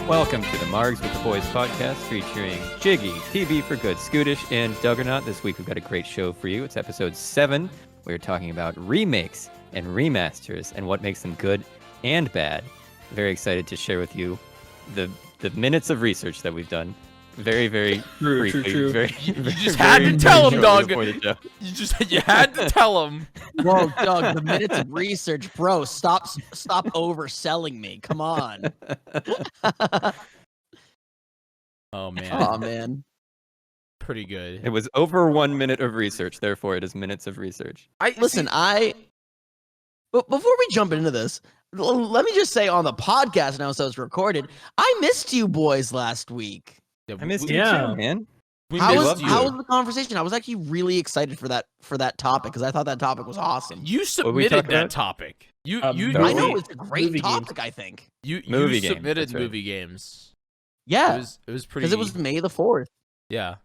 Welcome to the Margs with the Boys podcast featuring Jyggy, TV for Good, Scootish, and Duggernaut. This week we've got a great show for you. It's episode 7. We're talking about remakes and remasters and what makes them good and bad. Very excited to share with you the minutes of research that we've done. Very briefly, True. You just had to tell him, Doug. You had to tell him. Whoa, Doug, the minutes of research, bro. Stop overselling me. Come on. Oh man. Oh man. Pretty good. It was over 1 minute of research, therefore it is minutes of research. But before we jump into this, let me just say on the podcast now, so it's recorded, I missed you boys last week. I missed you too, man. How was the conversation? I was actually really excited for that topic because I thought that topic was awesome. You submitted that topic. I know it's a great topic. I think you submitted movie games. Yeah, it was pretty because it was May the 4th. Yeah.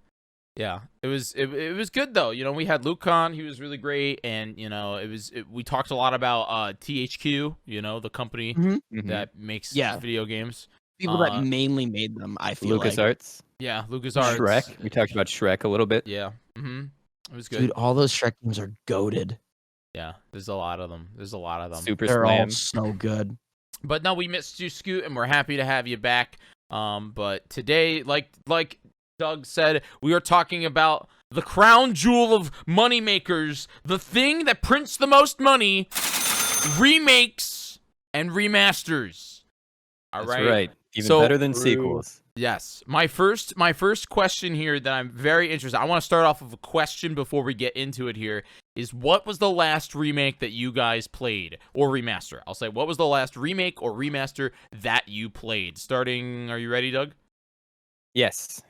It was good though. You know, we had Luke on. He was really great, and you know, we talked a lot about THQ. You know, the company that makes video games. People that mainly made them, I feel LucasArts. Yeah, LucasArts. Shrek. We talked about Shrek a little bit. Yeah. It was good. Dude, all those Shrek games are goated. Yeah, there's a lot of them. Super They're Slam. all so good. But no, we missed you, Scoot, and we're happy to have you back. But today, like Doug said, we are talking about the crown jewel of moneymakers, the thing that prints the most money, remakes and remasters. All right. That's right. Even better than sequels. Yes. My first question here that I'm very interested. I want to start off with a question before we get into it here. Is what was the last remake that you guys played or remaster? I'll say what was the last remake or remaster that you played? Starting, are you ready, Doug? Yes.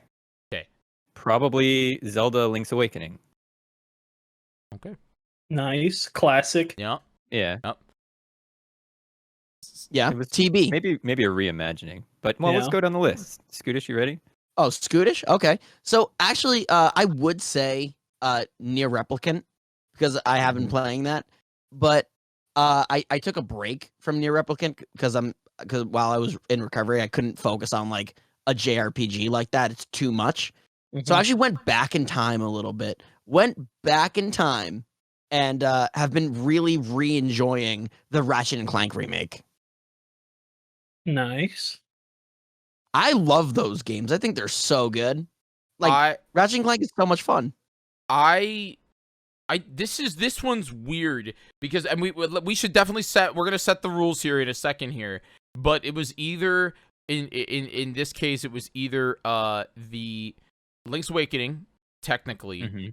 Okay. Probably Zelda Link's Awakening. Okay. Nice. Classic. Yeah. Yeah. Yep. Yeah, It was TB. Maybe a reimagining. But let's go down the list. Scootish, you ready? Oh, Scootish? Okay. So actually, I would say Near Replicant because I have been playing that. But I took a break from Near Replicant because while I was in recovery, I couldn't focus on like a JRPG like that. It's too much. So I actually went back in time a little bit. And have been really re-enjoying the Ratchet and Clank remake. Nice. I love those games. I think they're so good. Like Ratchet and Clank is so much fun. This one's weird because and we should definitely we're gonna set the rules here in a second here. But it was either in this case it was either the Link's Awakening technically.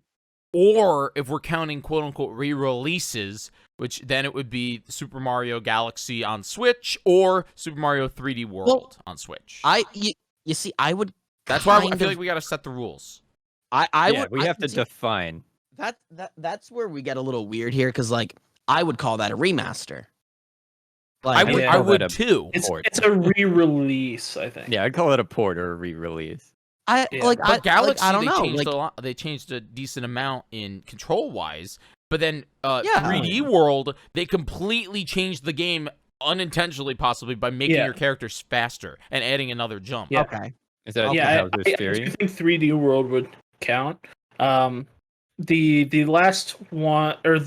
Or if we're counting quote unquote re-releases, which then it would be Super Mario Galaxy on Switch or Super Mario 3D World on Switch. You see, I would. That's why I feel like we got to set the rules. We have to define. That's where we get a little weird here because like I would call that a remaster. Like, I would too. It's a re-release, I think. Yeah, I'd call it a port or a re-release. But Galaxy, I don't know. Changed a lot. They changed a decent amount in control-wise, but then 3D World, they completely changed the game unintentionally, possibly by making your characters faster and adding another jump. Yeah. Okay. Is that I theory? think 3D World would count. The last one, or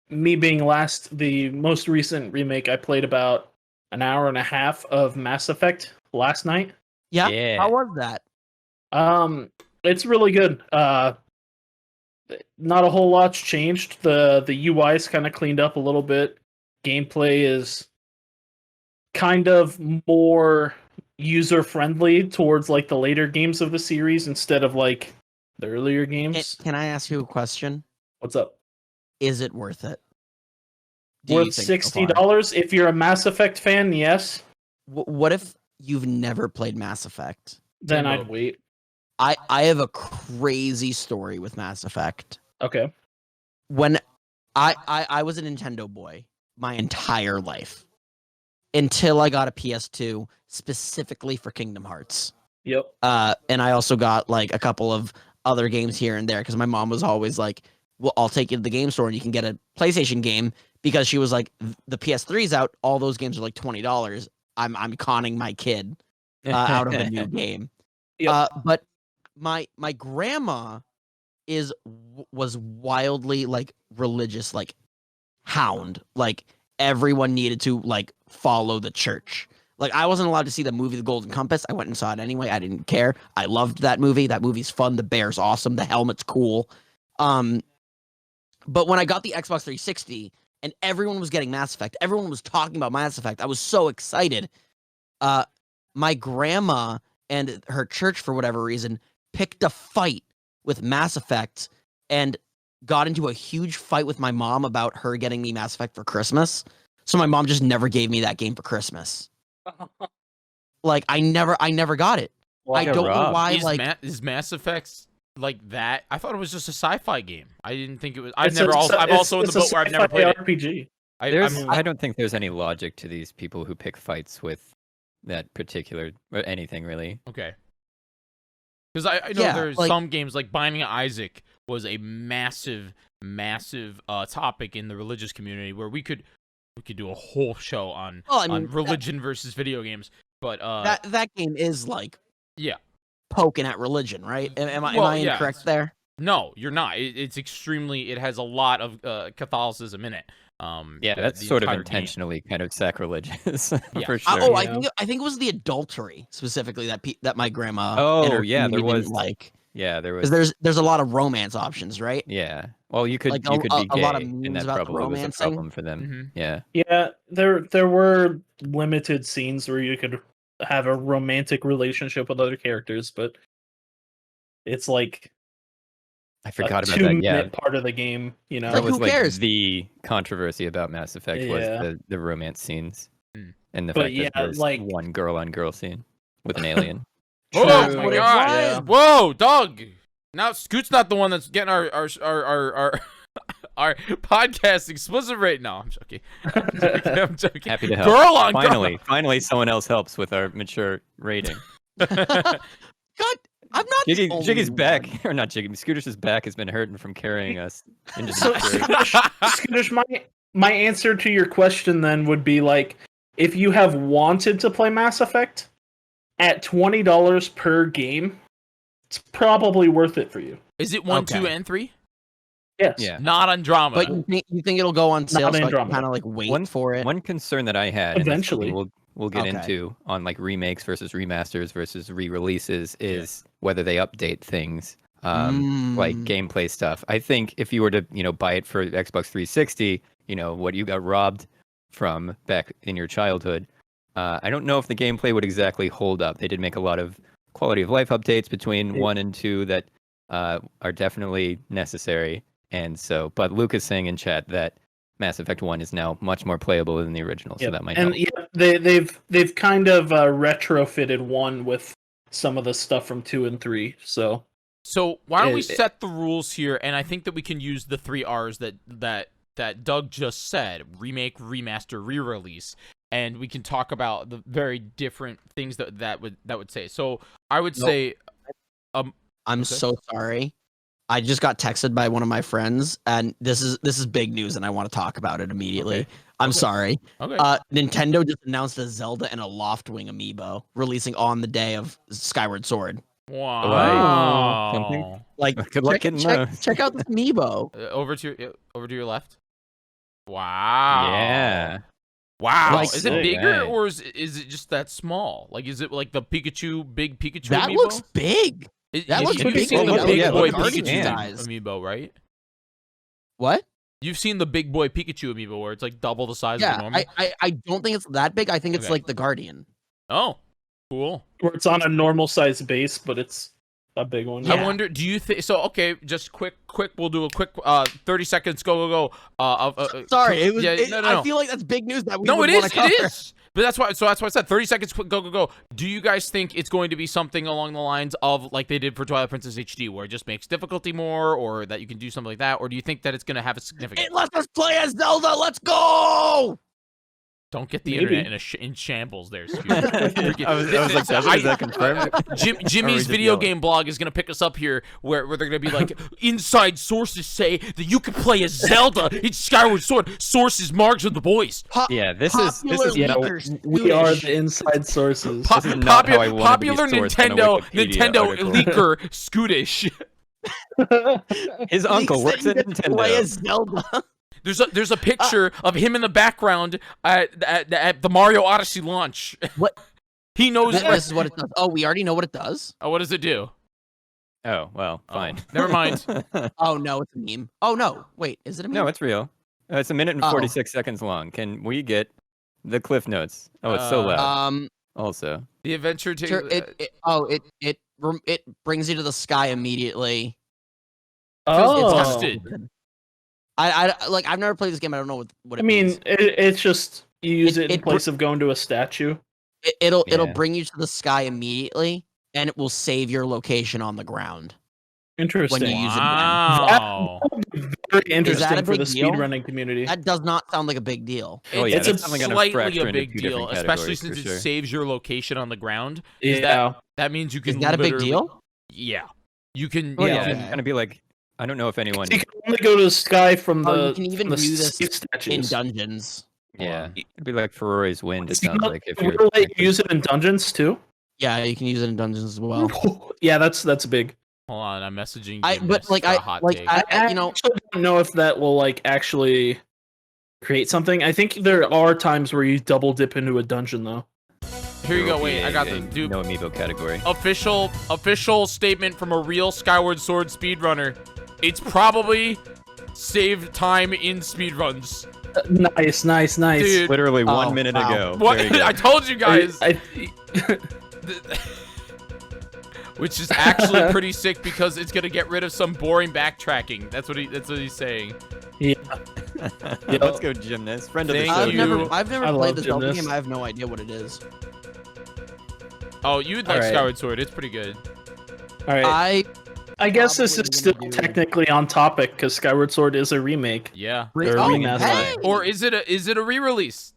me being last, the most recent remake, I played about an hour and a half of Mass Effect last night. Yeah. How was that? It's really good. Not a whole lot's changed. The UI's kind of cleaned up a little bit. Gameplay is kind of more user friendly towards like the later games of the series instead of like the earlier games. Can I ask you a question? What's up? Is it worth it? Worth $60 if you're a Mass Effect fan? Yes. What if you've never played Mass Effect? Then I'd wait. I have a crazy story with Mass Effect. Okay. When I was a Nintendo boy my entire life until I got a PS2 specifically for Kingdom Hearts. Yep. And I also got like a couple of other games here and there because my mom was always like, well, I'll take you to the game store and you can get a PlayStation game because she was like, the PS3's out. All those games are like $20. I'm conning my kid. out of a new game. Yep. But my grandma was wildly like religious, like hound. Like everyone needed to like follow the church. Like I wasn't allowed to see the movie The Golden Compass. I went and saw it anyway. I didn't care. I loved that movie. That movie's fun. The bear's awesome. The helmet's cool. But when I got the Xbox 360 and everyone was getting Mass Effect, everyone was talking about Mass Effect. I was so excited. My grandma and her church, for whatever reason, picked a fight with Mass Effect and got into a huge fight with my mom about her getting me Mass Effect for Christmas. So my mom just never gave me that game for Christmas. Like I never got it. I don't know why. Is Mass Effect like that? I thought it was just a sci-fi game. I didn't think it was. I'm also in the boat where I've never played RPG. I don't think there's any logic to these people who pick fights with that particular or anything really. Okay. Because I know there's some games like Binding of Isaac was a massive topic in the religious community where we could do a whole show on religion versus video games. But that game is like poking at religion, right? Am I incorrect there? No, you're not. It's extremely. It has a lot of Catholicism in it. That's sort of intentionally kind of sacrilegious. Yeah. For sure. I think it was the adultery specifically that my grandma. Oh yeah, there was like. Yeah, there was. There's a lot of romance options, right? Yeah. Well, you could be gay, a lot of and memes that about probably was a romancing. problem for them. Mm-hmm. Yeah. Yeah, there were limited scenes where you could have a romantic relationship with other characters, but it's like I forgot about that. 2-minute part of the game, you know. That was who cares? The controversy about Mass Effect was the romance scenes and the fact that there's one girl on girl scene with an alien. Oh my god! Yeah. Whoa, Doug! Now Scoot's not the one that's getting our podcast explicit right now. I'm joking. I'm joking. Happy to help. Girl on finally, someone else helps with our mature rating. God, I'm not. Jiggy's back, or not Jiggy. Scooter's back has been hurting from carrying us into the Scootish, my answer to your question then would be like, if you have wanted to play Mass Effect at $20 per game, it's probably worth it for you. Is it 1, 2, and 3? Yes. Yeah. Not Andromeda. But you think it'll go on sale? So I can kind of like wait for it. One concern that I had, eventually, we'll get into on like remakes versus remasters versus re-releases is whether they update things, like gameplay stuff. I think if you were to buy it for Xbox 360, what you got robbed from back in your childhood. I don't know if the gameplay would exactly hold up. They did make a lot of quality of life updates between 1 and 2 that are definitely necessary. And so, but Luke is saying in chat that Mass Effect 1 is now much more playable than the original, so that might help. And they've kind of retrofitted 1 with some of the stuff from 2 and 3. So why don't we set the rules here? And I think that we can use the 3 R's that Doug just said: remake, remaster, re-release. And we can talk about the very different things that would say. So I would say, I'm so sorry. I just got texted by one of my friends, and this is big news, and I want to talk about it immediately. Okay. I'm sorry. Okay. Nintendo just announced a Zelda and a Loftwing amiibo releasing on the day of Skyward Sword. Wow. Like, good luck getting those. Check out this amiibo. Over to your left. Wow. Yeah. Wow. Like, is it bigger or is it just that small? Like, is it like the big Pikachu that amiibo? looks big. That looks You've big. seen the big boy Pikachu Pikachu amiibo, right? What? You've seen the big boy Pikachu amiibo where it's like double the size of the normal? I don't think it's that big. I think it's like the Guardian. Oh, cool. Where it's on a normal size base, but it's a big one. Yeah. I wonder, do you think so? Okay, just quick. We'll do a quick 30 seconds. Go. Sorry, it was. No. I feel like that's big news that we. No, it is. But that's why. So that's why I said 30 seconds. Quick, go. Do you guys think it's going to be something along the lines of like they did for Twilight Princess HD, where it just makes difficulty more, or that you can do something like that, or do you think that it's going to have a significance? It lets us play as Zelda. Let's go. Don't get the Maybe. internet in shambles there, Scoot. I was like, is that confirmed? Jimmy's just video yelling? game blog is gonna pick us up here, where they're gonna be like, inside sources say that you can play as Zelda in Skyward Sword. Sources, Margs, and the boys. Yeah, this is Yeah, leakers, we are Scootish. the inside sources. This is not how I wanted to be Popular sourced on a Wikipedia Nintendo article. leaker, Scootish. His uncle Leaks works that at you can Play as Nintendo. Zelda. There's a picture of him in the background at the Mario Odyssey launch. What? He knows. This is what it does. Oh, we already know what it does. What does it do? Oh, well, fine. Never mind. Oh no, it's a meme. Oh no, wait, is it a meme? No, it's real. It's a minute and 46 seconds long. Can we get the cliff notes? Oh, it's so loud. Also, The adventure takes. Sure, it brings you to the sky immediately. Oh, busted. I've never played this game. I don't know what it I mean, means. it's just you use it in it- place of going to a statue. It'll Yeah. bring you to the sky immediately, and it will save your location on the ground. Interesting. When you use it Wow. Very interesting a for the big deal? speedrunning community. That does not sound like a big deal. oh yeah, It's that's definitely gonna slightly fracture a into big two deal, different especially categories, since for it sure. saves your location on the ground. Yeah. That means you can. Is that a big literally- deal? Yeah. You can. Well, you yeah, can- it's gonna be like, I don't know if anyone. You can only go to the sky from the. You can even from the do this safe statues. in dungeons. Yeah, it'd be like Ferrari's wind. It You sounds know, like if we'll you're. let you use it in dungeons too. Yeah, you can use it in dungeons as well. Yeah, that's big. Hold on, I'm messaging. But Jim like for a hot take. I you know, actually don't know if that will like actually create something. I think there are times where you double dip into a dungeon though. Here you there go. will Wait, be I got a the dude. no amiibo category. Official statement from a real Skyward Sword speedrunner. It's probably saved time in speedruns. Nice. Dude. Literally Oh, 1 minute wow. ago. What? There you go. I told you guys. I Which is actually pretty sick because it's gonna get rid of some boring backtracking. That's what he's saying. yeah. Let's go, gymnast. Friend of the Thank show. you. I've never I played love the Zelda Gymnast. game. I have no idea what it is. Oh, you'd like Alright. Skyward Sword. It's pretty good. All right. I guess this is probably still gonna do- technically on topic because Skyward Sword is a remake. Yeah. Or Oh, remaster. hey! Or is it a re-release?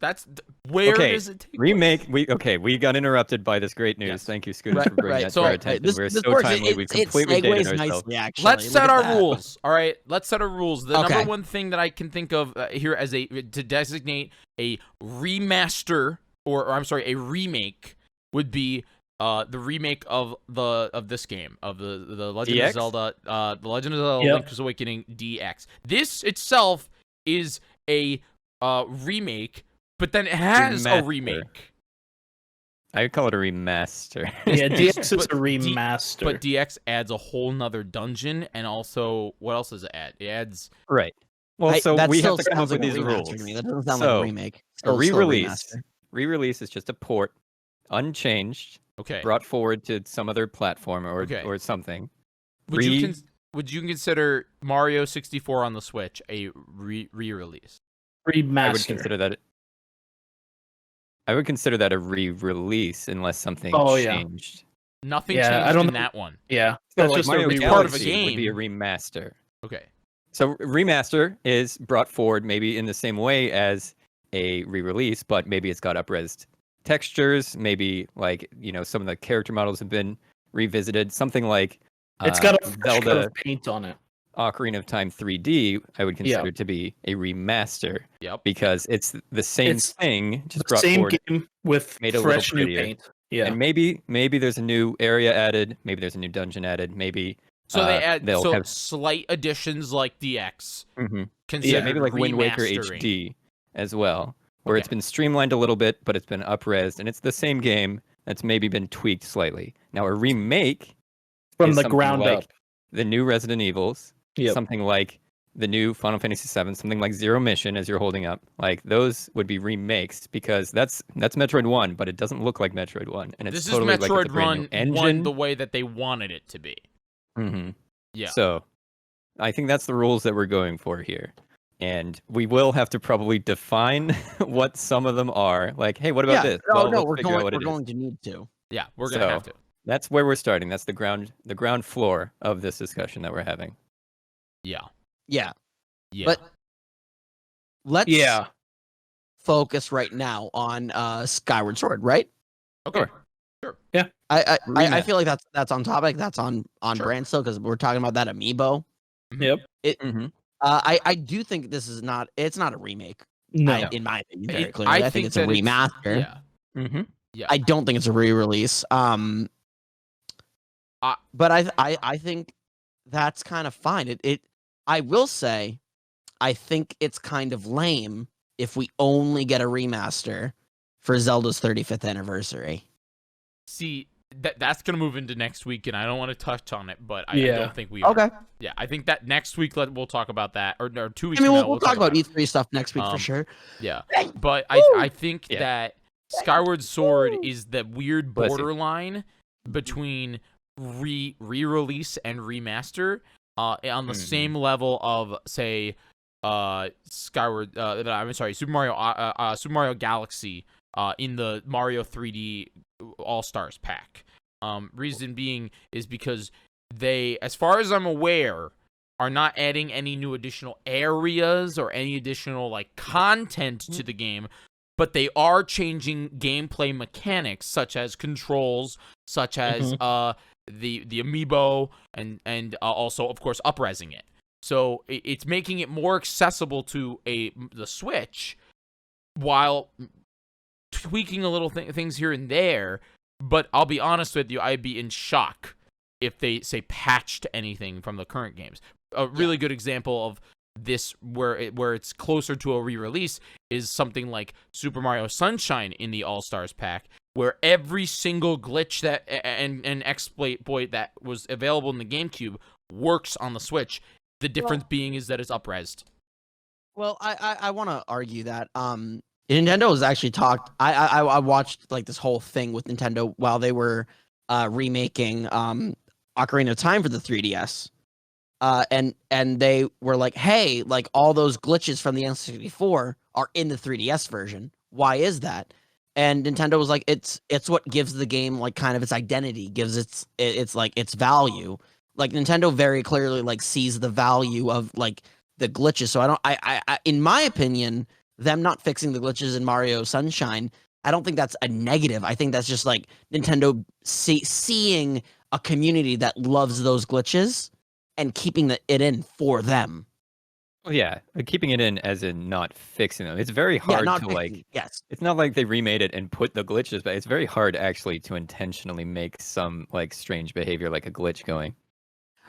Where Okay, does it take Remake. We got interrupted by this great news. Yes. Thank you, Scooter, Right, for bringing right. that So- to our right, attention. This We're this so works. timely. We It completely dated segues ourselves. nicely, actually. Let's Look set at our that. rules. All right, let's set our rules. The Okay. number one thing that I can think of here as to designate a remaster or I'm sorry, a remake would be the remake of this game of the Legend DX? of Zelda, the Legend of Zelda: Yep. Link's Awakening DX. This itself is a remake, but then it has a Remaster. remake. I would call it a remaster. Yeah, DX is But a remaster. But DX adds a whole nother dungeon, and also what else does it add? It adds Right. Well, so that we still have to come sounds up with like a these remaster rules. to me. That doesn't sound like So, a remake. A Still a re-release. remaster. Re-release is just a port, unchanged, okay. brought forward to some other platform or Okay. or something. Would you consider Mario 64 on the Switch a re-release? Remaster. I would consider that. I would consider that a re-release unless something Oh, yeah. changed. Nothing Yeah, changed I don't in know. that one. Yeah, So, that's like just Mario a re-release. part of a Galaxy would be a game. remaster. Okay. So remaster is brought forward maybe in the same way as a re-release, but maybe it's got up-resed textures. Maybe like some of the character models have been revisited. Something like It's got a fresh coat Zelda of paint on it. Ocarina of Time 3D. I would consider to be a remaster Yep. because it's the same It's thing, just The brought same forward. game with made it a little fresh new prettier. paint. Yeah. And maybe there's a new area added. Maybe there's a new dungeon added. Maybe So they add they'll have slight additions like DX. yeah, Considered maybe like Wind Waker remastering. HD as well, where it's Okay. been streamlined a little bit, but it's been up-resed, and it's the same game that's maybe been tweaked slightly. Now a remake From is the something ground like up. the new Resident Evils, Yep. something like the new Final Fantasy VII, something like Zero Mission, as you're holding up. Like those would be remakes because that's Metroid 1, but it doesn't look like Metroid 1, and it's This totally is like Metroid it's a brand new Run engine. one the way that they wanted it to be. Mm-hmm. Yeah. So, I think that's the rules that we're going for here. And we will have to probably define what some of them are. Like, hey, what about this? Oh Well, no, let's we're figure out going. what We're it is. going to need to. Yeah, we're gonna have So- to. That's where we're starting. That's the ground floor of this discussion that we're having. Yeah. Yeah, Yeah. but let's. Yeah. focus right now on Skyward Sword, right? Okay. Sure. Yeah. I feel like that's on topic. That's on Sure. brand still because we're talking about that amiibo. Yep. I do think this is not. It's not a remake. No. In my opinion, very It- clearly. I think it's a that remaster. yeah. Mm-hmm. Yeah. I don't think it's a re-release. But I think that's kind of fine. I will say, I think it's kind of lame if we only get a remaster for Zelda's 35th anniversary. See, that's gonna move into next week, and I don't want to touch on it, but I Yeah. don't think we are. Okay. Yeah, I think that next week we'll talk about that, or 2 weeks. I mean, from now, we'll talk about it. E3 stuff next week for sure. Yeah, but I think Yeah. that Skyward Sword is the weird Bless you. borderline between re-release and remaster, on the same level of, say, Skyward. I'm sorry, Super Mario Galaxy, in the Mario 3D All Stars pack. Reason being is because they, as far as I'm aware, are not adding any new additional areas or any additional like content to the game, but they are changing gameplay mechanics such as controls, such as the amiibo, and also of course up-resing it. So it's making it more accessible to the Switch, while tweaking a little things here and there. But I'll be honest with you, I'd be in shock if they say patched anything from the current games. A really good example of this, where it's closer to a re-release, is something like Super Mario Sunshine in the All Stars pack, where every single glitch that and exploit that was available in the GameCube works on the Switch. The difference being is that it's up-resed. Well, I want to argue that Nintendo has actually talked. I watched like this whole thing with Nintendo while they were remaking Ocarina of Time for the 3DS. And they were like, hey, like all those glitches from the N64 are in the 3DS version. Why is that? And Nintendo was like, it's what gives the game like kind of its identity, gives it's like its value. Like Nintendo very clearly like sees the value of like the glitches. So I in my opinion, them not fixing the glitches in Mario Sunshine, I don't think that's a negative. I think that's just like Nintendo seeing a community that loves those glitches and keeping it in for them. Well, yeah, keeping it in as in not fixing them. It's very hard to like. Yes. It's not like they remade it and put the glitches, but it's very hard actually to intentionally make some like strange behavior like a glitch going.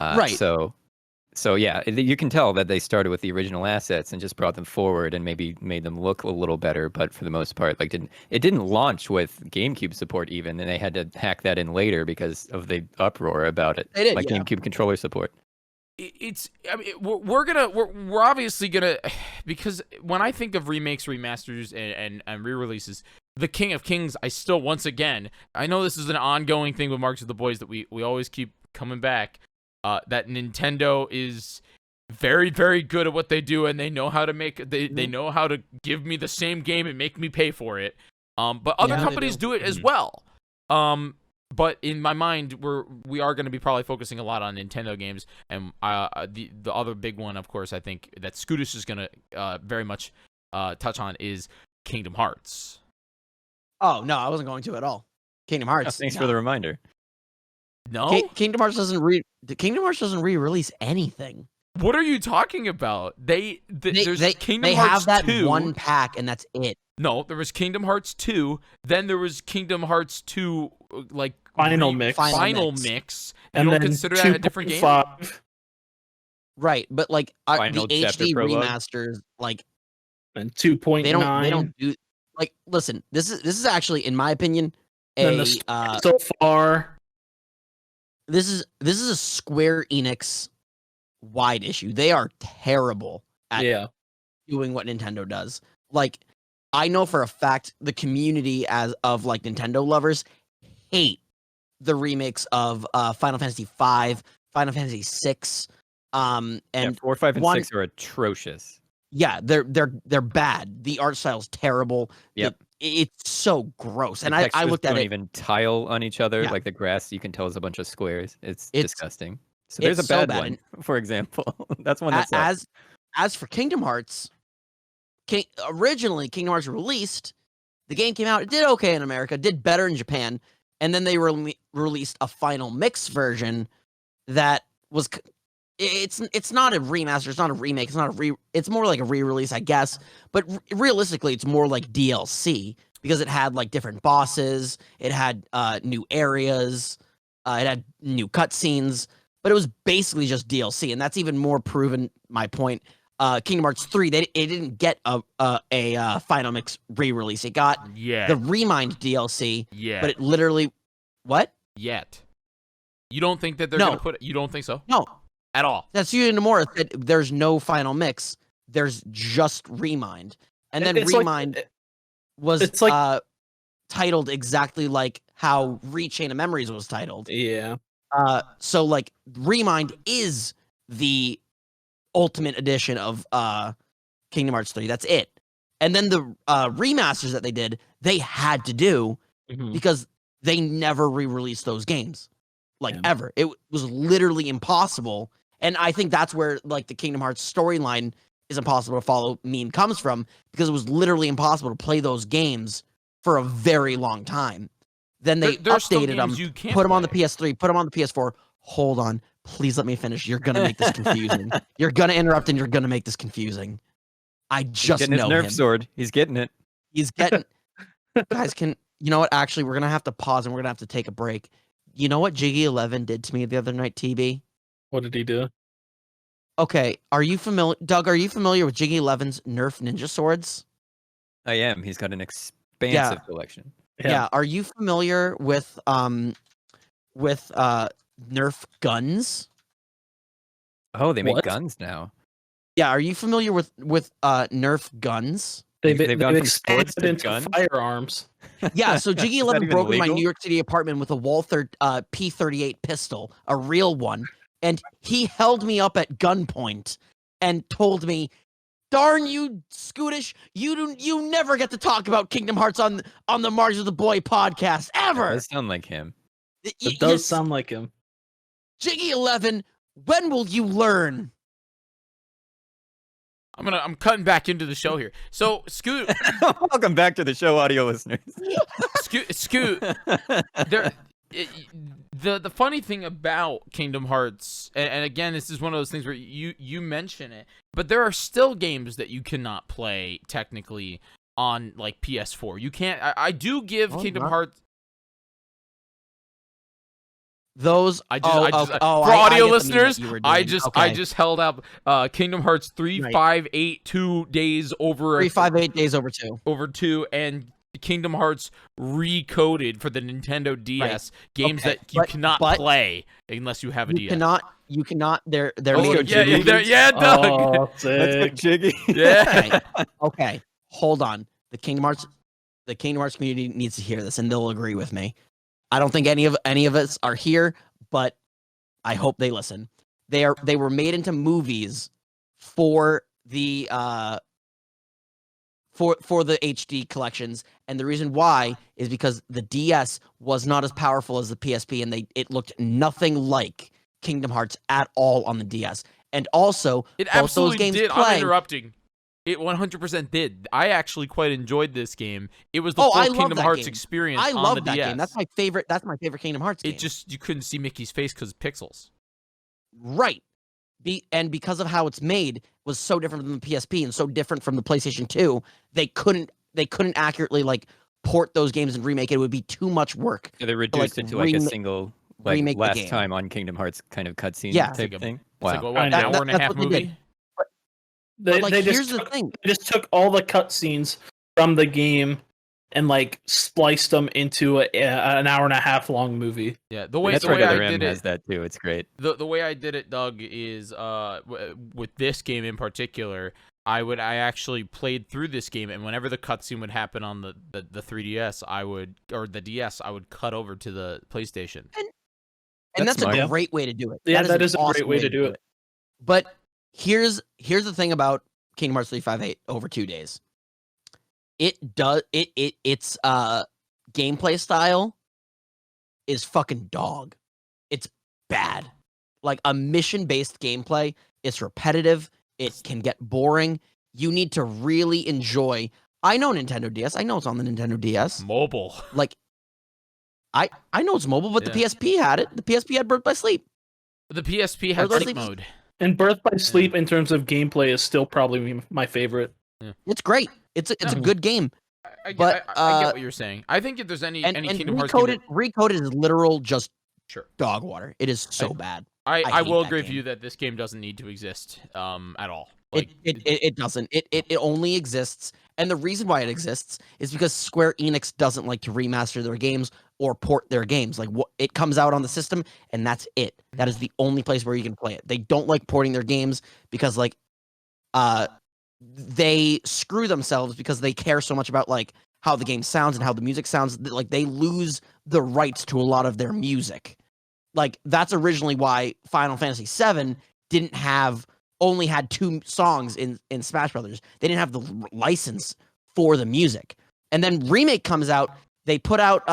Right. So yeah, you can tell that they started with the original assets and just brought them forward and maybe made them look a little better, but for the most part, like it didn't launch with GameCube support even, and they had to hack that in later because of the uproar about it. They did, like yeah. GameCube controller support. I mean, we're obviously gonna, because when I think of remakes, remasters, and re-releases, the King of Kings, I still, once again, I know this is an ongoing thing with Margs with the Boys that we always keep coming back, that Nintendo is very, very good at what they do, and they know how to make they know how to give me the same game and make me pay for it. But other companies do it as well. But in my mind, we are going to be probably focusing a lot on Nintendo games, and the other big one, of course, I think that Scootish is going to very much touch on is Kingdom Hearts. Oh no, I wasn't going to at all. Kingdom Hearts. Thanks for the reminder. No, Kingdom Hearts doesn't re-release anything. What are you talking about? There's Kingdom they Hearts have that 2. one pack, and that's it. No, there was Kingdom Hearts 2. Then there was Kingdom Hearts 2, like Final mix. Final mix. And You don't then consider that a different game? 2.5 Right, but like the Final chapter HD prologue. remasters, like and 2.9. they don't do like. Listen, this is actually, in my opinion, Then a the story so far. this is a Square Enix wide issue. They are terrible at doing what Nintendo does. Like, I know for a fact the community of like Nintendo lovers hate the remakes of Final Fantasy V, Final Fantasy VI, and 4, 5, and one- 6 are atrocious. yeah, they're bad. The art style's terrible. Yep. It's so gross. And The I textures looked at don't it. even tile on each other. Yeah. Like the grass, you can tell is a bunch of squares. It's It's- disgusting. So there's a it's so bad bad. one, for example. That's one that's As for Kingdom Hearts, originally Kingdom Hearts released, the game came out, it did okay in America, did better in Japan, and then they released a final mix version that was it's not a remaster, it's not a remake, it's more like a re-release, I guess, but realistically it's more like DLC because it had like different bosses, it had new areas, it had new cutscenes, but it was basically just DLC, and that's even more proven my point. Kingdom Hearts 3, it didn't get a final mix re-release. It got the Remind DLC, but it literally what? Yet. You don't think that they're No. gonna put it? You don't think so? No, At all. that's even more. There's no final mix. There's just Remind, and then It's Remind like, was it's like- titled exactly like how Rechain of Memories was titled. Yeah. So like Remind is the ultimate edition of Kingdom Hearts 3. That's it. And then the remasters that they did, they had to do Mhm. because they never re-released those games. Like Yeah. ever. It was literally impossible. And I think that's where like the Kingdom Hearts storyline is impossible to follow meme comes from, because it was literally impossible to play those games for a very long time. Then they There are still updated them, games you can't put them on the play. PS3, put them on the PS4. Hold on. Please let me finish. You're going to make this confusing. You're going to interrupt and you're going to make this confusing. I just getting his know Nerf him. sword. He's getting it. He's getting... Guys, you know what? Actually, we're going to have to pause and we're going to have to take a break. You know what Jyggy11 did to me the other night, TB? What did he do? Okay, are you familiar... Doug, are you familiar with Jyggy11's Nerf ninja swords? I am. He's got an expansive collection. Yeah. Are you familiar with Nerf guns? Oh, they make What? guns now. Yeah, are you familiar with Nerf guns? They've gone from expanded swords to into guns? firearms. Yeah, so Is that Jyggy11 even broke into my legal? New York City apartment with a Walther P38 pistol, a real one, and he held me up at gunpoint and told me, "Darn you, Scootish! You never get to talk about Kingdom Hearts on the Margs of the Boy podcast That ever." does sound like him. It does sound like him. Jyggy11. When will you learn? I'm cutting back into the show here. So Scoot, Welcome back to the show, audio listeners. Scoot. The funny thing about Kingdom Hearts, and again, this is one of those things where you mention it, but there are still games that you cannot play technically on like PS4. You can't. I do give Kingdom Hearts. Those For I audio get the meme that listeners, you were I doing. just Okay. held up Kingdom Hearts 3582 days over 358 days over 2. over 2 and Kingdom Hearts Recoded for the Nintendo DS games Okay, that you but- cannot but play unless you have a You DS. cannot. They're Oh, made yeah, of Doug. Oh, Let's sick. get jiggy. Yeah. Okay, hold on. The Kingdom Hearts community needs to hear this, and they'll agree with me. I don't think any of us are here, but I hope they listen. They were made into movies for the for the HD collections, and the reason why is because the DS was not as powerful as the PSP, and it looked nothing like Kingdom Hearts at all on the DS. And also, It both those absolutely games did. play. I'm interrupting. It 100% did. I actually quite enjoyed this game. It was the Oh, I full love Kingdom that Hearts game. experience I on love the that DS. game. That's my favorite. That's my favorite Kingdom Hearts game. It just you couldn't see Mickey's face because of pixels. right. And because of how it's made was so different from the PSP and so different from the PlayStation 2, they couldn't accurately like port those games and remake it. It would be too much work. So they reduced it to like a single, like remake the last game. time on Kingdom Hearts kind of cutscene Yeah. type It's thing. It's like Wow. what, an I hour know. and a That's half what they did. movie? But like, They here's just the took, thing. they just took all the cutscenes from the game and like spliced them into an hour and a half long movie. Yeah, the way Metroid I Other M did has it. that too. It's great. The way I did it, Doug, is with this game in particular, I actually played through this game, and whenever the cutscene would happen on the 3DS, or the DS, I would cut over to the PlayStation. And That's that's a smart. great way to do it. Yeah, that that an is a great awesome way to do it. But here's the thing about Kingdom Hearts 358 over 2 days. Its gameplay style is fucking dog. It's bad. Like a mission-based gameplay, it's repetitive, it can get boring, you need to really enjoy. I know Nintendo DS. I know it's on the Nintendo DS. Mobile. Like, I know it's mobile, but the Yeah. PSP had it. The PSP had Birth by Sleep. The PSP had Birth by sleep Sleep- mode. And Birth by Sleep, in terms of gameplay, is still probably my favorite. It's great. It's a good game. I But, get what you're saying. I think if there's any And Kingdom Hearts game Recoded is literal just sure. dog water. It is so bad. I hate will that agree with game. you that this game doesn't need to exist at all. It doesn't. It only exists, and the reason why it exists is because Square Enix doesn't like to remaster their games or port their games. Like, it comes out on the system, and that's it. That is the only place where you can play it. They don't like porting their games because, like, they screw themselves because they care so much about, like, how the game sounds and how the music sounds. Like, they lose the rights to a lot of their music. Like, that's originally why Final Fantasy VII only had 2 songs in Smash Brothers. They didn't have the license for the music. And then Remake comes out. They put out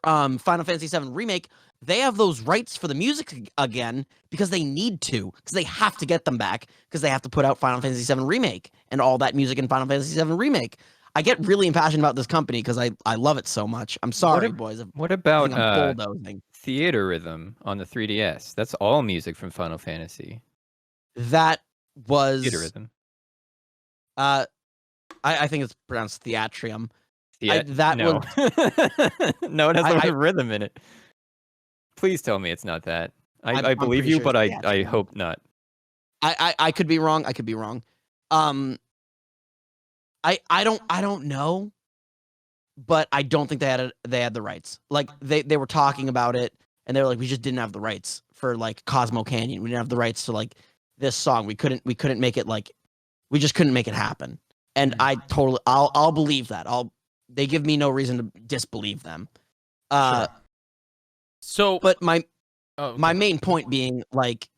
Final Fantasy VII Remake. They have those rights for the music again because they need to, because they have to get them back, because they have to put out Final Fantasy VII Remake and all that music in Final Fantasy VII Remake. I get really impassioned about this company because I love it so much. I'm sorry, boys. What I about think I'm bulldozing. Theater Rhythm on the 3DS? That's all music from Final Fantasy. That was Theater Rhythm. I think it's pronounced Theatrium. No. No, it has the word rhythm in it. Please tell me it's not that. I believe you, but I hope not. I could be wrong. I could be wrong. I don't know, but I don't think they had the rights. Like, they were talking about it, and they were like, we just didn't have the rights for, like, Cosmo Canyon. We didn't have the rights to, like, this song. We couldn't make it, like, we just couldn't make it happen. And I'll believe that. They give me no reason to disbelieve them. Sure. So, but my main point being, like,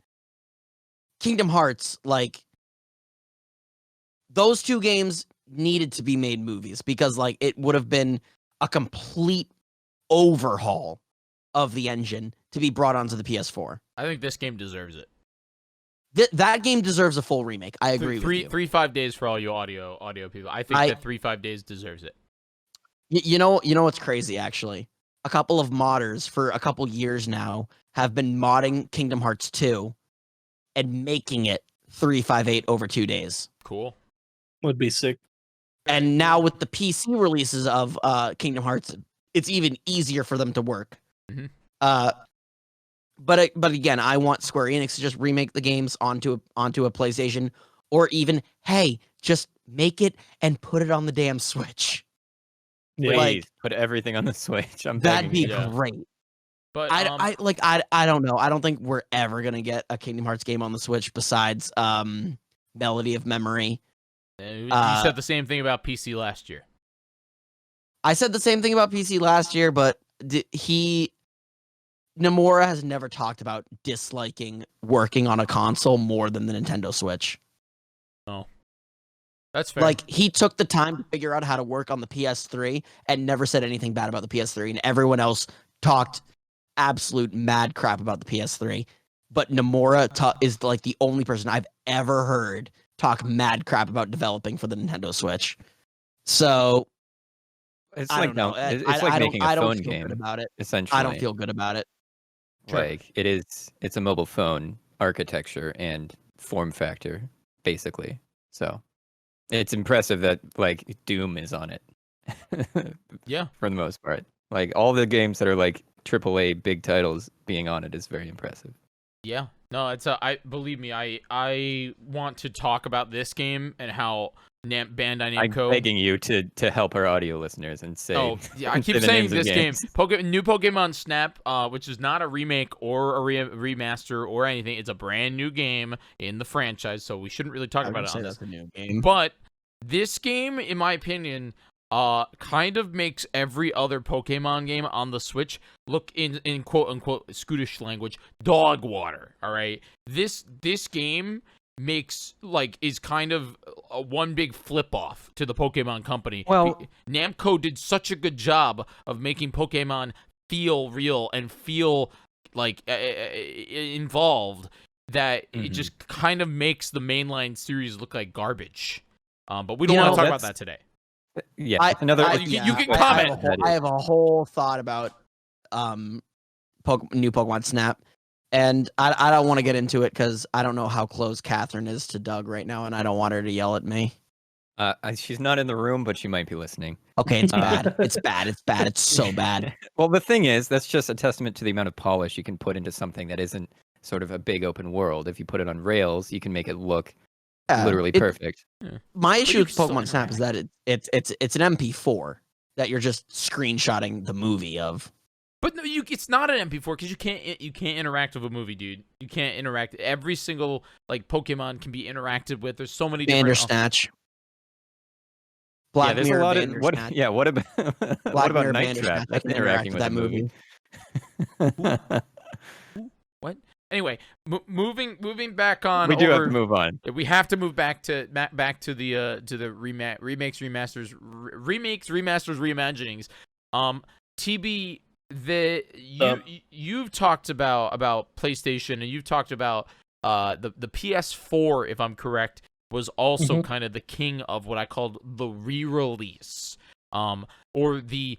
Kingdom Hearts, like, those 2 games needed to be made movies because, like, it would have been a complete overhaul of the engine to be brought onto the PS4. I think this game deserves it. That game deserves a full remake. I agree with you. 3-5 days for all you audio people. I think that 3-5 days deserves it. You know what's crazy, actually? A couple of modders for a couple years now have been modding Kingdom Hearts 2 and making it 358 over 2 days. Cool. Would be sick. And now with the PC releases of Kingdom Hearts, it's even easier for them to work. Mm-hmm. But again, I want Square Enix to just remake the games onto a PlayStation, or even, hey, just make it and put it on the damn Switch. Please, Like, put everything on the Switch. I'm that'd begging be you. great. But I don't know. I don't think we're ever gonna get a Kingdom Hearts game on the Switch besides Melody of Memory. You said the same thing about PC last year. I said the same thing about PC last year, but Nomura has never talked about disliking working on a console more than the Nintendo Switch. Oh, that's fair. Like, he took the time to figure out how to work on the PS3 and never said anything bad about the PS3, and everyone else talked absolute mad crap about the PS3. But Nomura is like the only person I've ever heard talk mad crap about developing for the Nintendo Switch. So It's I like don't know. it's like making a phone feel game. good about it. Essentially, I don't feel good about it. like it's a mobile phone architecture and form factor, basically. So it's impressive that, like, Doom is on it. Yeah, for the most part, like, all the games that are like AAA big titles being on it is very impressive. yeah. No, it's I believe me. I want to talk about this game and how Bandai Namco. I'm begging you to help our audio listeners and say. Oh, yeah, I say keep the saying names of this game. games. New Pokemon Snap, which is not a remake or a remaster or anything. It's a brand new game in the franchise, so we shouldn't really talk about it on this. That's a new game. But this game, in my opinion, kind of makes every other Pokemon game on the Switch look in quote unquote Scootish language dog water. All right, this game is kind of a one big flip off to the Pokemon company. Well, Namco did such a good job of making Pokemon feel real and feel like involved. that it Mhm. just kind of makes the mainline series look like garbage. But we don't You want know, to talk about that's- that today. Yeah, it's another. you can I comment. I have a whole thought about new Pokemon Snap, and I don't want to get into it because I don't know how close Catherine is to Doug right now, and I don't want her to yell at me. She's not in the room, but she might be listening. Okay, it's bad. It's bad. It's bad. It's so bad. Well, the thing is, that's just a testament to the amount of polish you can put into something that isn't sort of a big open world. If you put it on rails, you can make it look literally perfect. My issue you with can still Pokemon Snap is that it's an MP4 that you're just screenshotting the movie of. But no, it's not an MP4 because you can't interact with a movie, dude. You can't interact. Every single like Pokemon can be interacted with. There's so many different. Bandersnatch. Black Yeah, there's Mirror a lot of Bandersnatch. what about what Black about Mirror Night Trap? Bandersnatch. I can interact with that movie. What? Anyway, moving back on. We do have over, to move on. We have to move back to the remakes, remasters, remakes, remasters, reimaginings. TB, you've talked about PlayStation, and you've talked about the PS4, if I'm correct, was also kind of the king of what I called the re-release, or the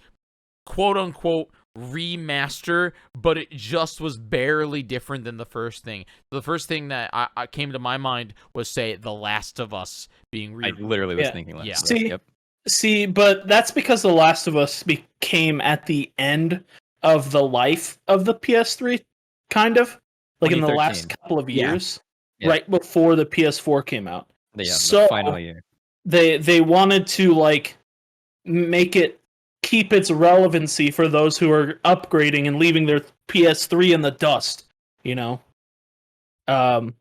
quote unquote remaster, but it just was barely different than the first thing. The first thing that I came to my mind was, say, The Last of Us being I literally was thinking Last of Us. Yep. See, but that's because The Last of Us became at the end of the life of the PS3, kind of like in the last couple of years, right before the PS4 came out. Yeah, so the final year. They wanted to like make it keep its relevancy for those who are upgrading and leaving their PS3 in the dust, you know. And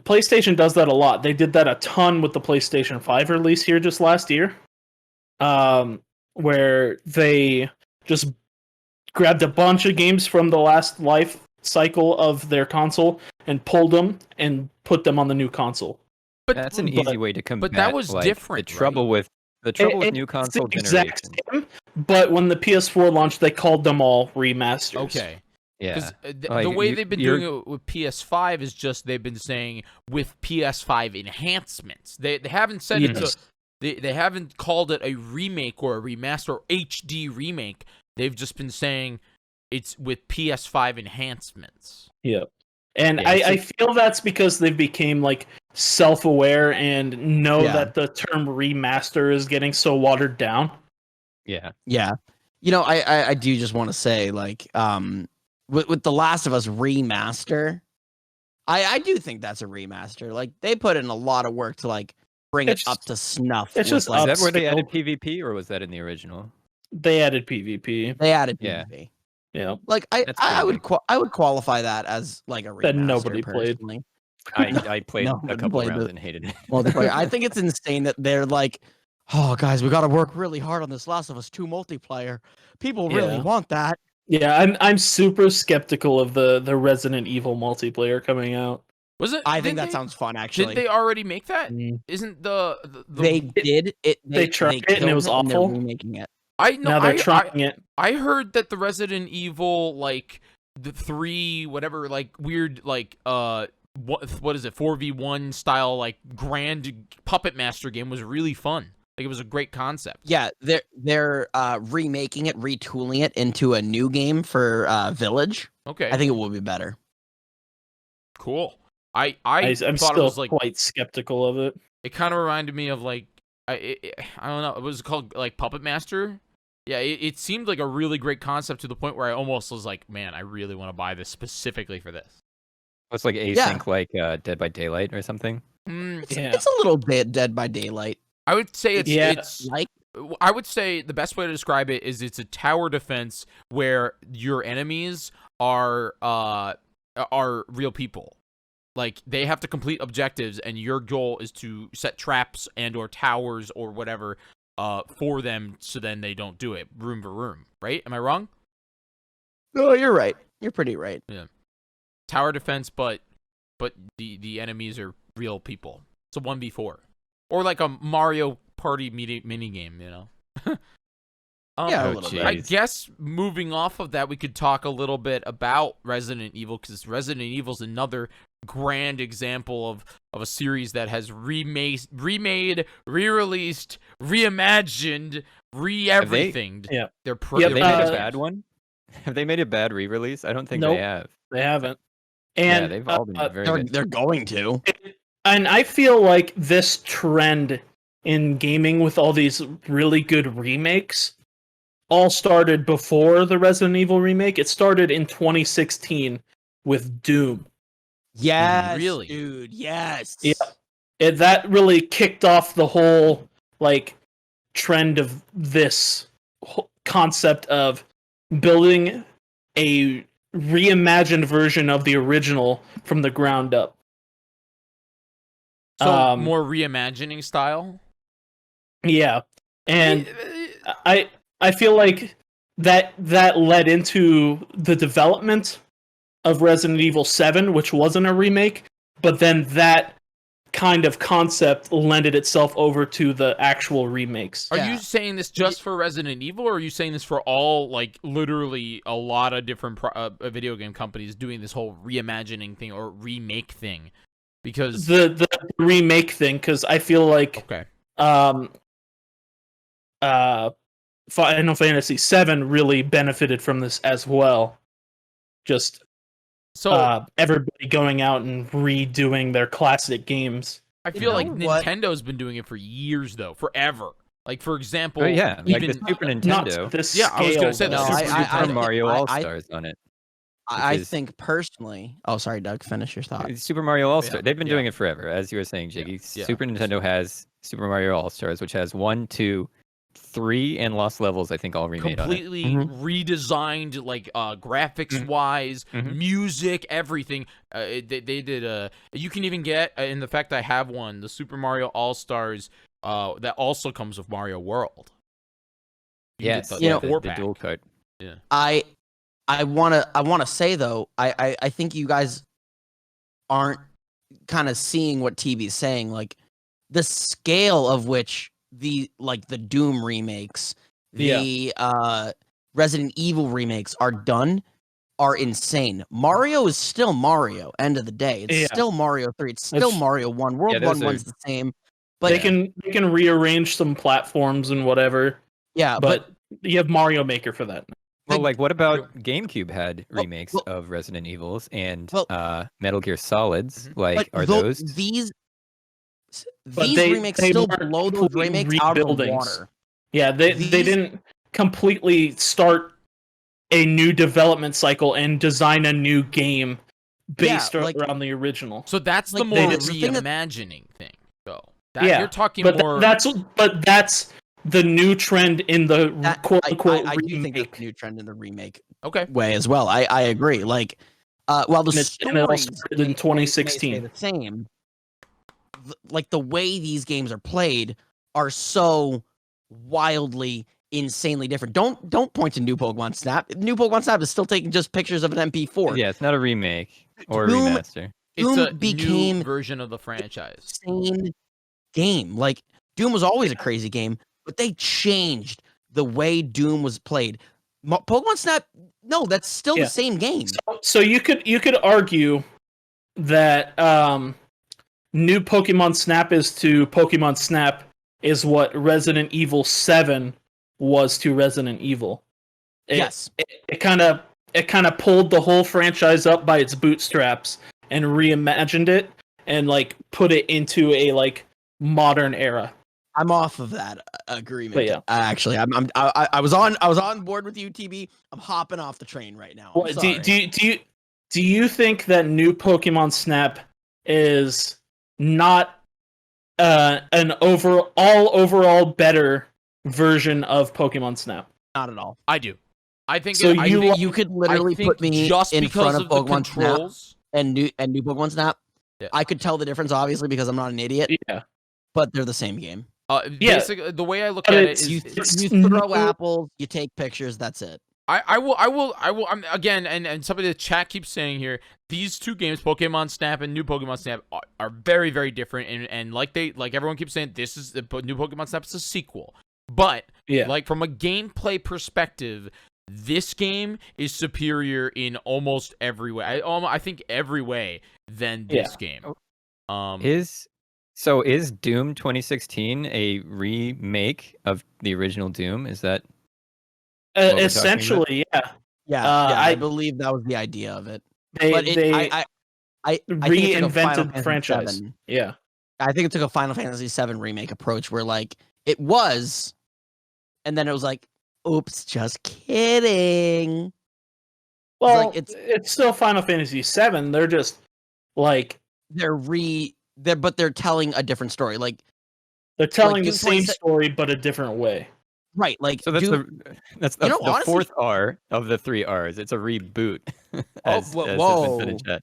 PlayStation does that a lot. They did that a ton with the PlayStation 5 release here just last year, where they just grabbed a bunch of games from the last life cycle of their console and pulled them and put them on the new console. But that's an easy way to combat. But that was different. The trouble with new console generation. But when the PS4 launched, they called them all remasters. Okay. Yeah. Because the way they've been doing it with PS5 is just they've been saying with PS5 enhancements. They haven't said they haven't called it a remake or a remaster or HD remake. They've just been saying it's with PS5 enhancements. Yeah. And I feel that's because they became like self-aware and know that the term remaster is getting so watered down. Yeah. Yeah. You know, I do just want to say, like, with The Last of Us remaster, I do think that's a remaster. Like, they put in a lot of work to like bring it up to snuff. It's just is that where they added PvP, or was that in the original? They added PvP. They added PvP. Yeah. Like I would qualify that as like a remaster. That nobody played. I played a couple rounds and hated it. Multiplayer. I think it's insane that they're like, oh guys, we got to work really hard on this Last of Us 2 multiplayer. People really want that. Yeah, I'm super skeptical of the Resident Evil multiplayer coming out. Was it? I think that sounds fun. Actually, did they already make that? Isn't the they did it? They tried it and it was awful. They're remaking it. I know. Now they're trying it. I heard that the Resident Evil, like the 3 whatever, like weird, like what is it, 4v1 style, like grand Puppet Master game was really fun. Like it was a great concept. Yeah, they're remaking it, retooling it into a new game for Village. Okay, I think it will be better. Cool. I'm still it was like quite skeptical of it. It kind of reminded me of like I don't know. It was called like Puppet Master. Yeah, it seemed like a really great concept to the point where I almost was like, man, I really want to buy this specifically for this. It's like async, like Dead by Daylight or something. It's a little bit Dead by Daylight. I would say it's like. I would say the best way to describe it is it's a tower defense where your enemies are real people. Like they have to complete objectives, and your goal is to set traps and or towers or whatever for them, so then they don't do it room for room. Right? Am I wrong? No, you're right. You're pretty right. Yeah. Tower defense, but the enemies are real people. It's a 1v4, or like a Mario Party mini game, you know. Yeah, a Oh, little geez. bit. I guess moving off of that, we could talk a little bit about Resident Evil, because Resident Evil is another grand example of a series that has remade, re-released, reimagined, re-everythinged. Yeah. They're Have they made a Uh, bad one? Have they made a bad re-release? I don't think Nope. they have. They haven't. Yeah, And they've all been very They're good. they're going to. and I feel like this trend in gaming with all these really good remakes all started before the Resident Evil remake. It started in 2016 with Doom. Yes, Really? dude. Yes. Yeah. That really kicked off the whole like trend of this concept of building a reimagined version of the original from the ground up. So more reimagining style. Yeah, and I feel like that led into the development of Resident Evil 7, which wasn't a remake, but then that kind of concept lended itself over to the actual remakes. Are Yeah. you saying this just for Resident Evil, or are you saying this for all, like, literally a lot of different video game companies doing this whole reimagining thing or remake thing? Because The remake thing, because I feel like okay, Final Fantasy 7 really benefited from this as well. Just so everybody going out and redoing their classic games. I feel like what? Nintendo's been doing it for years, though, forever. Like, for example, Oh yeah, like even the Super Not Nintendo. to this Yeah, I was gonna scale, say the though. No, Super Super Nintendo. Mario I- All I- Stars on it. I which is- think personally. Oh, sorry, Doug. Finish your thought. Super Mario All Stars. They've been yeah. doing it forever, as you were saying, Jiggy. Yeah. Super Nintendo has Super Mario All Stars, which has 1, 2, 3, and Lost Levels. I think all remade on it. completely Mhm. redesigned, like graphics wise, Mhm. music, everything. They did you can even get in the fact I have one, the Super Mario All Stars that also comes with Mario World. You can Yes, get You know, the 4-pack. dual card. I wanna say though, I think you guys aren't kind of seeing what TV's saying. Like the scale of which the Doom remakes, the Resident Evil remakes are done are insane. Mario is still Mario. End of the day, it's Yeah. still Mario 3. It's still It's- Mario 1. World Yeah, 1 those are- one's the same. But they can rearrange some platforms and whatever, yeah, but you have Mario Maker for that. Well, Like- like what about GameCube had Well- remakes well- of Resident Evils and Well- Metal Gear Solids? Like, but are tho- those? these But they remakes they still weren't blow those completely remakes out of the rebuildings. water. Yeah, they These- didn't completely start a new development cycle and design a new game based Yeah, like- around the original. So that's the Like, more the thing that- reimagining thing, though. Yeah, You're talking But more. that's the new trend in the That- quote unquote I do think remake. that's a new trend in the remake Okay. way as well. I agree. Like, while the And it all stories started in may 2016. stay the same, like the way these games are played are so wildly, insanely different. Don't point to New Pokemon Snap. New Pokemon Snap is still taking just pictures of an MP4. Yeah, it's not a remake or a Doom- remaster. It's Doom a became new version of the franchise. insane game. Like Doom was always a crazy game, but they changed the way Doom was played. Pokemon Snap, no, that's still Yeah. the same game. So you could argue that new Pokemon Snap is to Pokemon Snap is what Resident Evil 7 was to Resident Evil. Yes. It kind of pulled the whole franchise up by its bootstraps and reimagined it and like put it into a like modern era. I'm off of that agreement. But yeah. Actually, I was on board with you, TB. I'm hopping off the train right now. I'm What, sorry. do you think that new Pokemon Snap is not an overall better version of Pokemon Snap? Not at all. I do. I think. So I you think, You could I literally think put me just in because front of of the Pokemon Snap controls. and new Pokemon Snap. Yeah. I could tell the difference, obviously, because I'm not an idiot. Yeah. But they're the same game. Yeah. Basically, the way I look But at it it's- is, You, it's you throw new- apples, you take pictures. That's it. I will. Again, and somebody in the chat keeps saying here, these two games, Pokemon Snap and New Pokemon Snap, are very, very different. And like everyone keeps saying, this is the new Pokemon Snap is a sequel. But Yeah. like from a gameplay perspective, this game is superior in almost every way. I think every way than this game. Is Doom 2016 a remake of the original Doom? Is that what we're talking Essentially, yeah. Yeah, I believe that was the idea of it. They But I think it took a Final reinvented the Fantasy franchise. VII. Yeah. I think it took a Final Fantasy VII remake approach where like it was, and then it was like, oops, just kidding. Well, like, it's still Final Fantasy VII. They're just like but they're telling a different story. Like they're telling Doom the same 26 story but a different way. right, like So that's Doom, that's You know, the honestly- fourth R of the three R's. It's a reboot. as whoa, has been whoa. said in chat.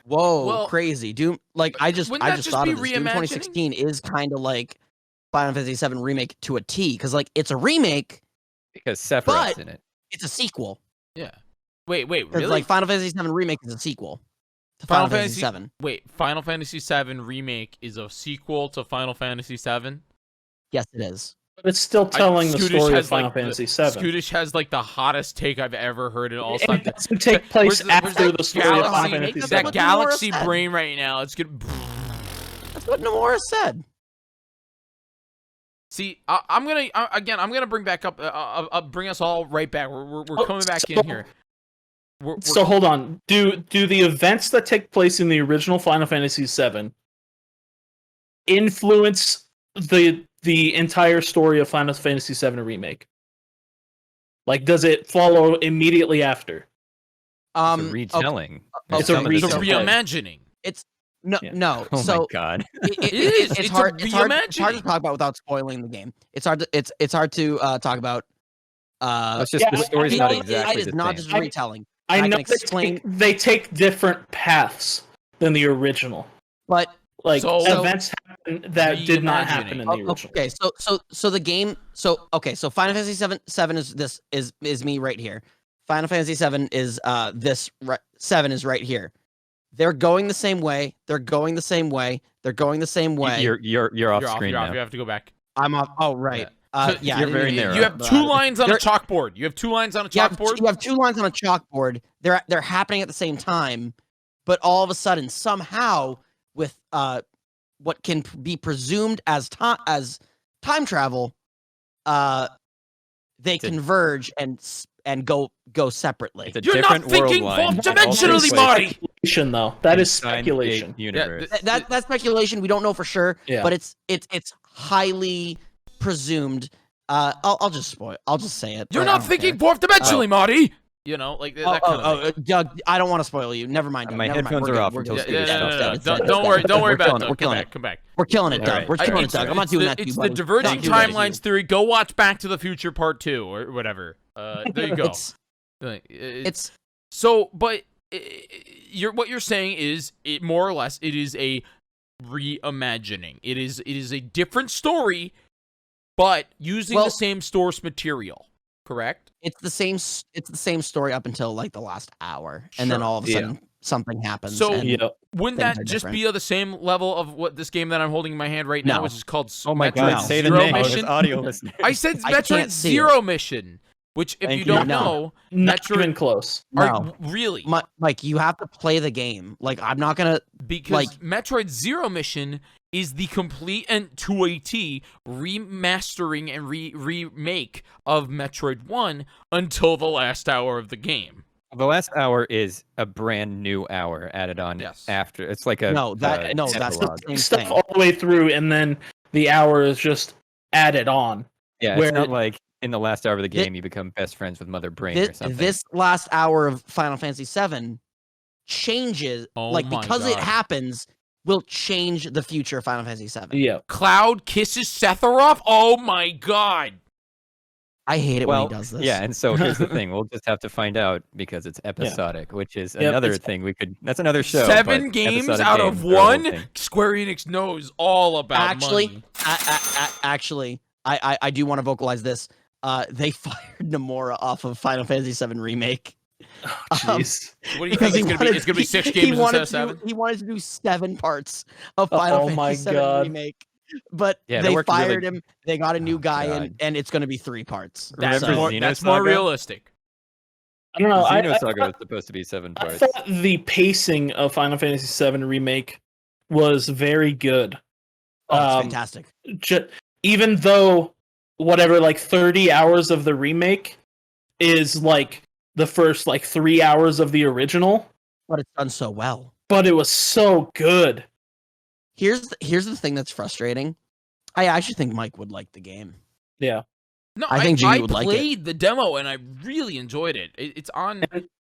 whoa, Well, crazy. Doom, like I just wouldn't that just thought be of this. Doom reimagining? 2016 is kind of like Final Fantasy VII remake to a T because like it's a remake, Because Sephiroth's But- in it. it's a sequel. Yeah. Wait, 'Cause, really? like Final Fantasy VII remake is a sequel to Final Final Fantasy Fantasy- VII. Wait, Final Fantasy VII Remake is a sequel to Final Fantasy VII? Yes, it is. But it's still telling the Scootish story of has, Final like, Fantasy VII. Scootish has like the hottest take I've ever heard in all It time. doesn't take place Where's after that the story of Final galaxy- Fantasy That's That what VII. galaxy Nomura said. brain right now, it's gonna. That's what Nomura said. See, I'm gonna bring back up, bring us all right back. We're coming back in here. So hold on. Do the events that take place in the original Final Fantasy VII influence the entire story of Final Fantasy VII Remake? Like, does it follow immediately after? It's a Okay, retelling. It's a Some of the it's a retelling. stuff. reimagining. no, Yeah. no. Oh so my god. it is. it's It's a hard. It's hard to reimagining. talk about without spoiling the game. It's hard to talk about. It's just Yeah, the story's I not know exactly It the is not same. just a retelling, I I know can explain- they take different paths than the original. but Like So- events happen that did not happen in the original. okay. So the game. So Final Fantasy seven is me right here. Final Fantasy VII is seven is right here. They're going the same way. They're going the same way. They're going the same way. You're off You're off. screen You're now. off. You have to go back. I'm off. Oh right. So Yeah. I you're didn't very even- narrow. You have but- two lines on a There- chalkboard. You have two lines on a You have, chalkboard. you have two lines on a chalkboard. They're happening at the same time, but all of a sudden, somehow, with what can be presumed as time travel, they It's a- converge and go separately. It's a You're not different world thinking line fourth that also dimensionally, takes place Marty! Speculation, though. That is inside the speculation. universe. That's speculation. We don't know for sure, Yeah. but it's highly presumed. I'll just spoil. I'll just say it. You're I not don't thinking care. fourth dimensionally, Marty. You know, like that kind of thing. Doug, I don't want to spoil you. Never mind. Doug. My Never mind. headphones We're are good. off We're until good. Scootish stops It's dead. talking. It's dead. Don't worry. Don't worry We're about killing it. it. We're Come killing back. it. Come back. We're killing it, All Doug. right. We're killing it, It's Doug. I'm not doing that to you, It's buddy. the diverging Don't do that. timelines theory. Go watch Back to the Future Part 2 or whatever. There you go. It's So, but what you're saying is it more or less it is a reimagining. It is a different story, but using the same source material. Correct? it's the same story up until like the last hour, and then Sure. all of a sudden something happens. So- and Yeah. Wouldn't Things that are just different. be of the same level of what this game that I'm holding in my hand right now, No. which is called Oh my Metroid god, say the Zero name. Mission? There's audio listeners. I said I Metroid can't see Zero Mission, which if Thank you you. don't No. know, Not Metroid- even close. no, really Mike, you have to play the game. Like I'm not gonna. because like- Metroid Zero Mission is the complete and to a T remastering and remake of Metroid 1 until the last hour of the game. The last hour is a brand new hour added on Yes. after. It's like a That's epilogue. the same Stuff thing. all the way through, and then the hour is just added on. Yeah, where it's not it- like in the last hour of the Thi- game you become best friends with Mother Brain or This, something. this last hour of Final Fantasy VII changes, Oh like my because it God. happens, will change the future of Final Fantasy VII. Yeah. Cloud kisses Sephiroth? Oh my god. I hate it well, when he does this. yeah, and so here's the thing: we'll just have to find out because it's episodic, which is Yep, another it's- thing we could. That's another show. 7 but games episodic out of games are a whole 1? thing. Square Enix knows all about Actually, money. actually, I do want to vocalize this. They fired Nomura off of Final Fantasy VII Remake. Jeez. What do you because think he it's gonna be 6 he games instead wanted of 7? He wanted to do 7 parts of Final Oh my Fantasy VII God. Remake. but Yeah, that they worked really- fired him. They got a new Oh, guy, God. and it's going to be 3 parts. That's Remember more, Xenosaga? that's more realistic. I don't know. Xenosaga was supposed to be 7 I parts. thought the pacing of Final Fantasy VII Remake was very good. Oh, it's Um, fantastic. Even though whatever, like 30 hours of the remake is like the first like 3 hours of the original, But it's done so well. but it was so good. Here's the thing that's frustrating. I actually think Mike would like the game. Yeah. No, I think Jiggy I would like it. played the demo and I really enjoyed it. It's on.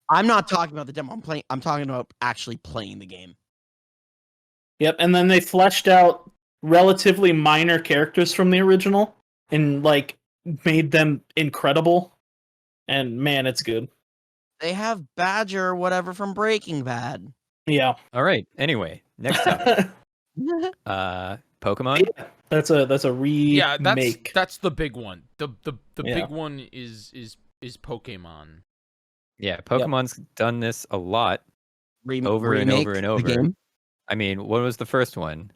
I'm not talking about the demo. I'm talking about actually playing the game. Yep, and then they fleshed out relatively minor characters from the original and like made them incredible. And man, it's good. They have Badger or whatever from Breaking Bad. Yeah. All right. Anyway, next topic. Pokemon. That's a remake. Yeah, that's the big one. The Yeah. big one is Pokemon. Yeah, Pokemon's done this a lot over and Remake over and the over. game? I mean, what was the first one?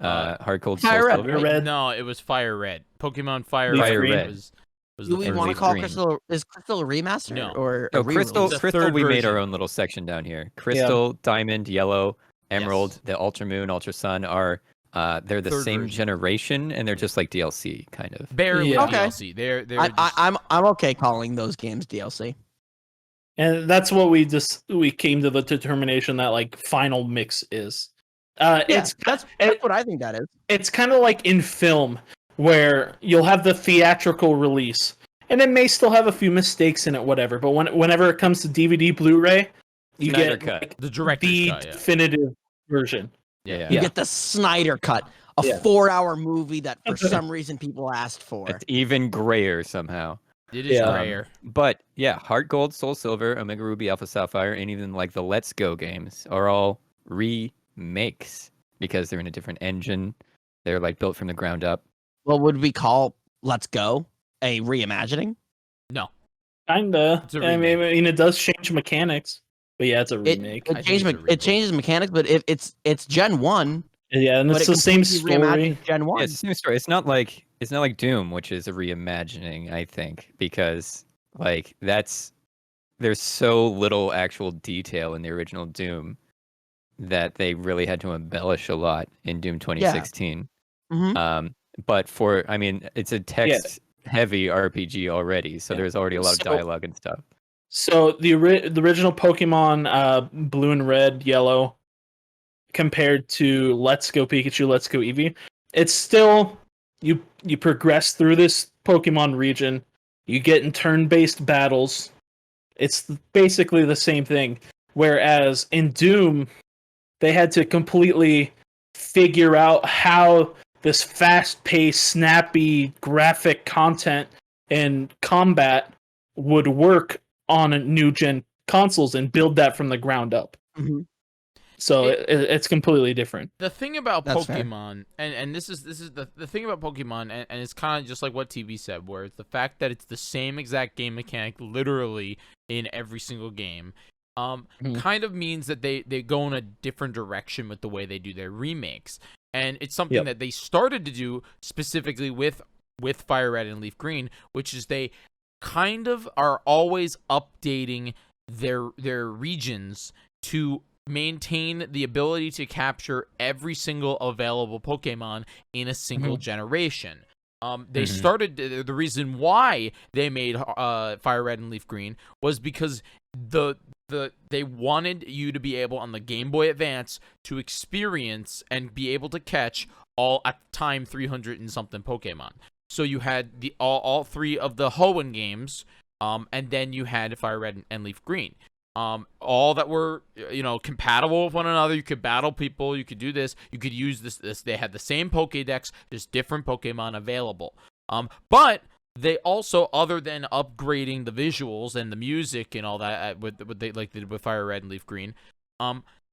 Hard Cold Fire Soul Red, Silver? right? Red. No, it was Fire Red. Pokemon Fire Leaf Red Green. was Do the we first want to Leaf call Green. Crystal? Is Crystal a remaster No. or a No, re-release? Crystal. It's a Crystal. third We made our version. own little section down here. Crystal, Diamond, Yellow, Emerald, Yes. the Ultra Moon, Ultra Sun are. They're the Third same version. generation, and they're just like DLC kind of. barely Yeah. Okay. DLC. They're I'm okay calling those games DLC. And that's what we came to the determination that like final mix is. It's that's it- what I think that is. it's kind of like in film where you'll have the theatrical release and it may still have a few mistakes in it, whatever. But whenever it comes to DVD, Blu-ray, you Snyder get cut. like, the director's the cut, yeah. definitive version. Yeah. You Yeah. get the Snyder cut, a Yeah. 4-hour movie that for some reason people asked for. It's even grayer somehow. It is Yeah. rare. But yeah, Heart Gold, Soul Silver, Omega Ruby, Alpha Sapphire, and even like the Let's Go games are all remakes because they're in a different engine. They're like built from the ground up. What would we call Let's Go? A reimagining? No. Kinda. It's a I remake. mean, it does change mechanics, but yeah, it's a It, remake. it, I think changed it's a it reboot. changes mechanics, but it's Gen 1. Yeah, and But it's it the same completely story. reimagines Gen 1. Yeah, it's the same story. It's not like Doom, which is a reimagining, I think, because like there's so little actual detail in the original Doom that they really had to embellish a lot in Doom 2016. Mhm. But I mean, it's a text-heavy RPG already, so Yeah. there's already a lot of So- dialogue and stuff. So the original Pokemon, Blue and Red, Yellow, compared to Let's Go Pikachu, Let's Go Eevee, it's still you progress through this Pokemon region. You get in turn-based battles. It's basically the same thing. Whereas in Doom, they had to completely figure out how this fast-paced, snappy graphic content and combat would work on a new gen consoles and build that from the ground up. Mhm. So it's completely different. The thing about That's fair. Pokemon, and this is the thing about Pokemon, and it's kind of just like what TV said, where it's the fact that it's the same exact game mechanic, literally in every single game, kind of means that they go in a different direction with the way they do their remakes, and it's something Yep. that they started to do specifically with Fire Red and Leaf Green, which is they kind of are always updating their regions to maintain the ability to capture every single available Pokemon in a single generation. They started the reason why they made Fire Red and Leaf Green was because they wanted you to be able on the Game Boy Advance to experience and be able to catch all at the time 300 and something Pokemon. So you had the all three of the Hoenn games, and then you had Fire Red and Leaf Green. All that were compatible with one another. You could battle people. You could do this. You could use this. They had the same Pokédex. There's different Pokemon available. But they also, other than upgrading the visuals and the music and all that, with they like they did with Fire Red and Leaf Green,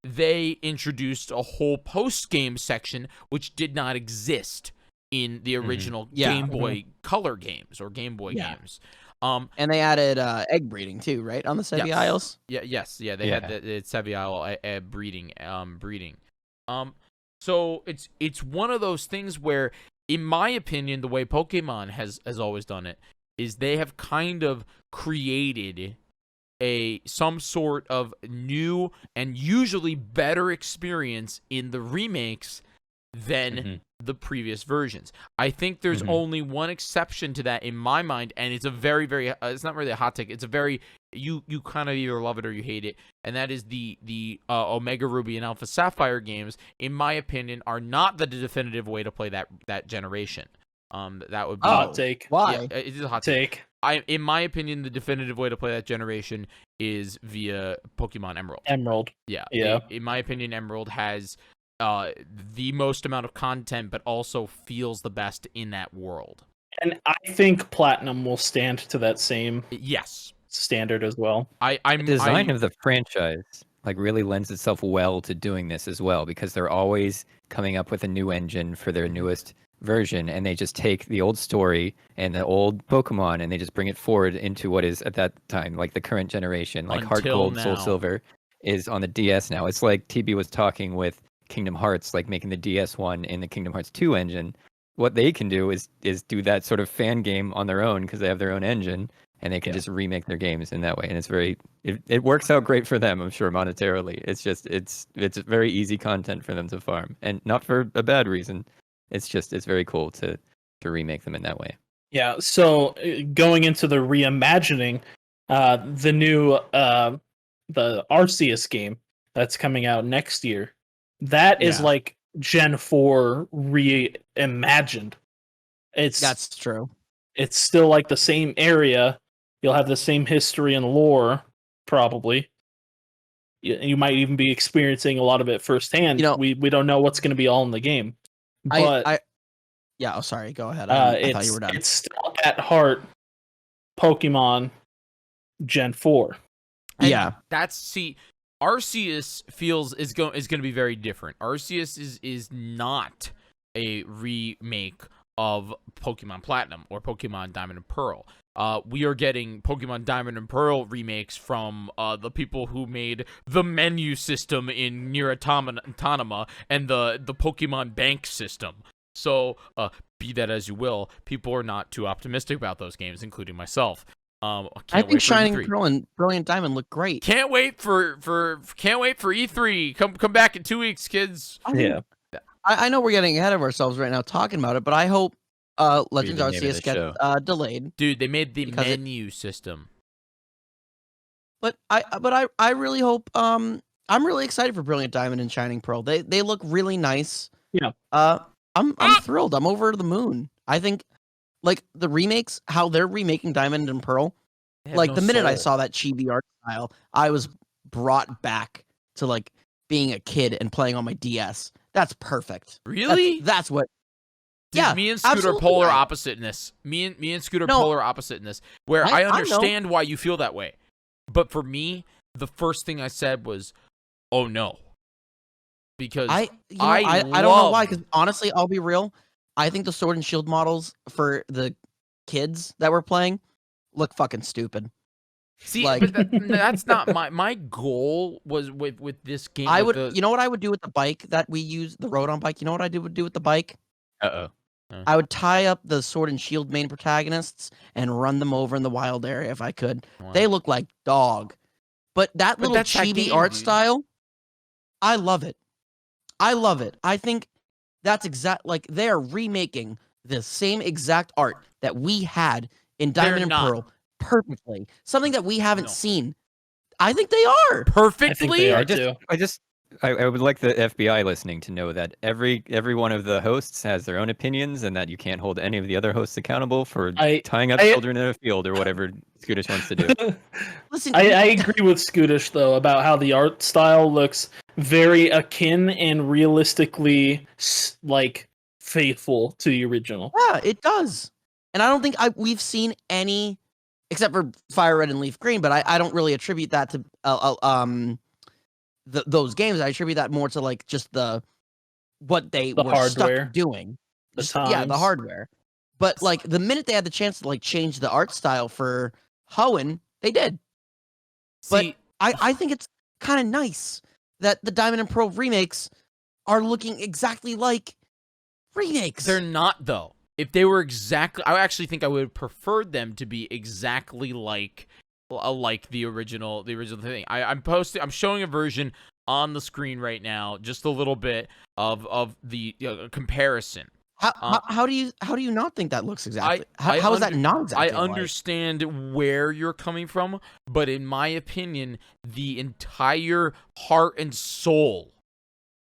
they introduced a whole post game section which did not exist in the original Yeah. Game Boy Color games or Game Boy Yeah. games. And they added egg breeding too, right? On the Sevi Yes. Isles. They had the Sevial breeding. So it's one of those things where, in my opinion, the way Pokemon has always done it is they have kind of created some sort of new and usually better experience in the remakes than the previous versions. I think there's only one exception to that in my mind, and it's a very, very it's not really a hot take. It's a very you kind of either love it or you hate it, and that is the Omega Ruby and Alpha Sapphire games. In my opinion, are not the definitive way to play that generation. That would be hot take. Why? Yeah, it is a hot take. In my opinion, the definitive way to play that generation is via Pokemon Emerald. Emerald. Yeah. Yeah. In my opinion, Emerald has the most amount of content, but also feels the best in that world. And I think Platinum will stand to that same standard as well. The design of the franchise really lends itself well to doing this as well, because they're always coming up with a new engine for their newest version, and they just take the old story and the old Pokemon and they just bring it forward into what is at that time the current generation. Heart Gold, Soul Silver is on the DS now. It's like TB was talking with Kingdom Hearts, making the DS one in the Kingdom Hearts 2 engine. What they can do is do that sort of fan game on their own, because they have their own engine, and they can just remake their games in that way. And it's it works out great for them, I'm sure, monetarily. It's just it's very easy content for them to farm, and not for a bad reason. It's very cool to remake them in that way. Yeah. So going into the reimagining, the new the Arceus game that's coming out next year, that is Gen 4 reimagined. That's true. It's still the same area. You'll have the same history and lore, probably. You might even be experiencing a lot of it firsthand. We don't know what's going to be all in the game. But sorry, go ahead. I thought you were done. It's still at heart Pokemon Gen 4. And Arceus is going to be very different. Arceus is not a remake of Pokemon Platinum or Pokemon Diamond and Pearl. We are getting Pokemon Diamond and Pearl remakes from the people who made the menu system in Nier Automata and the Pokemon Bank system. So, be that as you will, people are not too optimistic about those games, including myself. I think Shining Pearl and Brilliant Diamond look great. Can't wait for E3. Come back in 2 weeks, kids. I know we're getting ahead of ourselves right now talking about it, but I hope Legends Arceus gets delayed. Dude, they made the menu system. But I really hope I'm really excited for Brilliant Diamond and Shining Pearl. They look really nice. Yeah. I'm thrilled. I'm over the moon. I think the remakes, how they're remaking Diamond and Pearl, the minute I saw that chibi art style, I was brought back to being a kid and playing on my DS. That's perfect. Really? That's what. Dude, me and Scooter are polar opposite in this. Me and Scooter polar opposite in this. Where I understand why you feel that way, but for me, the first thing I said was, "Oh no," because I don't know why. Because honestly, I'll be real. I think the Sword and Shield models for the kids that we're playing look fucking stupid. See, but that's not my goal. Was with this game. You know what I would do with the bike that we use, the Rodon bike. You know what I would do with the bike? I would tie up the Sword and Shield main protagonists and run them over in the wild area if I could. Wow. They look like dog. But that little chibi art style, I love it. I think that's they are remaking the same exact art that we had in Diamond and Pearl perfectly. Something that we haven't seen. I think they are. Perfectly? I think they are too. I would like the FBI listening to know that every one of the hosts has their own opinions, and that you can't hold any of the other hosts accountable for tying up children in a field or whatever Scootish wants to do. Listen, I agree with Scootish though about how the art style looks very akin and realistically faithful to the original. Yeah, it does. And I don't think we've seen any, except for Fire Red and Leaf Green, but I don't really attribute that to those games. I attribute that more to just what they were hardware. Stuck doing. The the hardware. But the minute they had the chance to change the art style for Hoenn, they did. But I think it's kind of nice that the Diamond and Pearl remakes are looking exactly like remakes. They're not though. If they were exactly, I actually think I would have preferred them to be exactly like the original thing. I'm showing a version on the screen right now, just a little bit of the comparison. How do you not think that looks exactly? How is that not exactly? I understand where you're coming from, but in my opinion, the entire heart and soul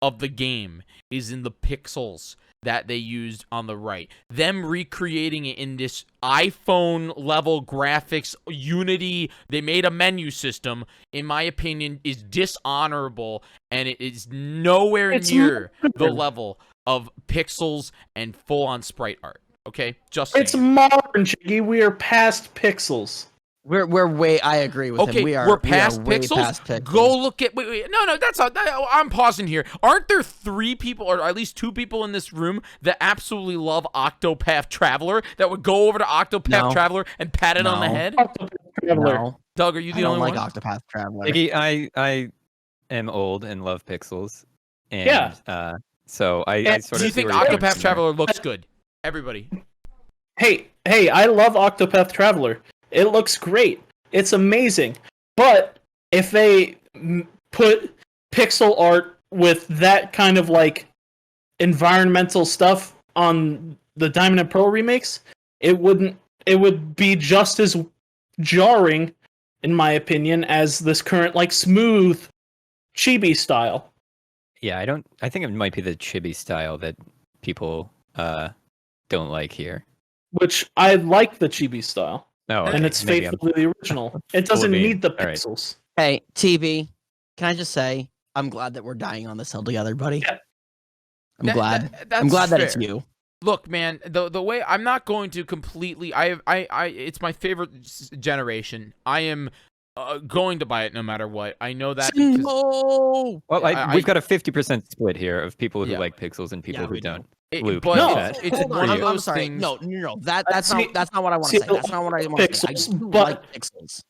of the game is in the pixels that they used on the right. Them recreating it in this iPhone level graphics Unity, they made a menu system, in my opinion, is dishonorable, and it is nowhere near the level of pixels and full-on sprite art. Okay? Just saying. It's modern, Jyggy. We are past pixels. We're way. I agree with him. We're past pixels. Past pixels. Go look at. Wait. No. That's not. I'm pausing here. Aren't there 3 people, or at least 2 people in this room that absolutely love Octopath Traveler? That would go over to Octopath Traveler and pat it on the head. No. Doug, are you the only one? I don't like Octopath Traveler. I am old and love pixels. And, so I sort of. Do you think Octopath Traveler looks good? Everybody. Hey, I love Octopath Traveler. It looks great. It's amazing. But if they put pixel art with that kind of like environmental stuff on the Diamond and Pearl remakes, it would be just as jarring, in my opinion, as this current like smooth chibi style. Yeah, I think it might be the chibi style that people don't like here. Which I like the chibi style. Oh, okay. And it's faithfully the original. It doesn't need the pixels. Hey, TB, can I just say, I'm glad that we're dying on this hill together, buddy. Yeah. I'm glad. That's I'm glad fair. that it's you. Look, man, the way I'm not going to completely. I it's my favorite generation. I am going to buy it no matter what. I know that. No. Well, we've got a 50% split here of people who like pixels and people who don't. Luke, But it's one of I'm those sorry. things. No. That's not what I want to say. That's not what I want to say. I just do but- like pixels.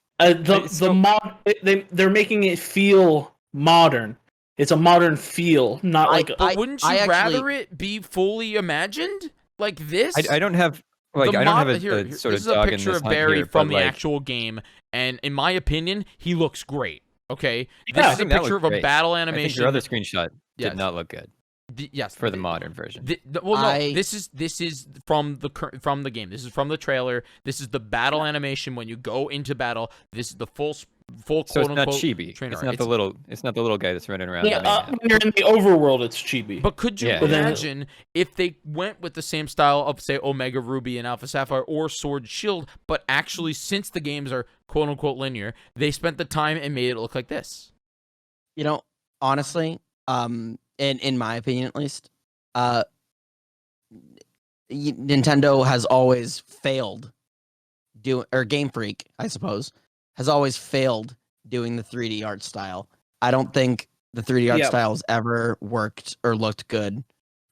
They're making it feel modern. It's a modern feel, not like. But wouldn't you rather it be fully imagined like this? I don't have like I don't have a sort this of is a dog picture in this of hunt Barry here, from but, the like, actual game, and in my opinion, he looks great. Okay, Yeah, this I is a think that picture of looked a great. battle I think animation. your other screenshot Yes. did not look good Yes, for the modern version. this is from the game. This is from the trailer. This is the battle animation when you go into battle. This is the full So quote it's not unquote chibi. trainer. It's not the little guy that's running around. When you're in the overworld, it's chibi. But could you Yeah. imagine if they went with the same style of, say, Omega Ruby and Alpha Sapphire or Sword Shield, but actually, since the games are quote unquote linear, they spent the time and made it look like this? You know, honestly, in my opinion at least, Nintendo has always failed or Game Freak, I suppose, has always failed doing the 3D art style. I don't think the 3D art style has ever worked or looked good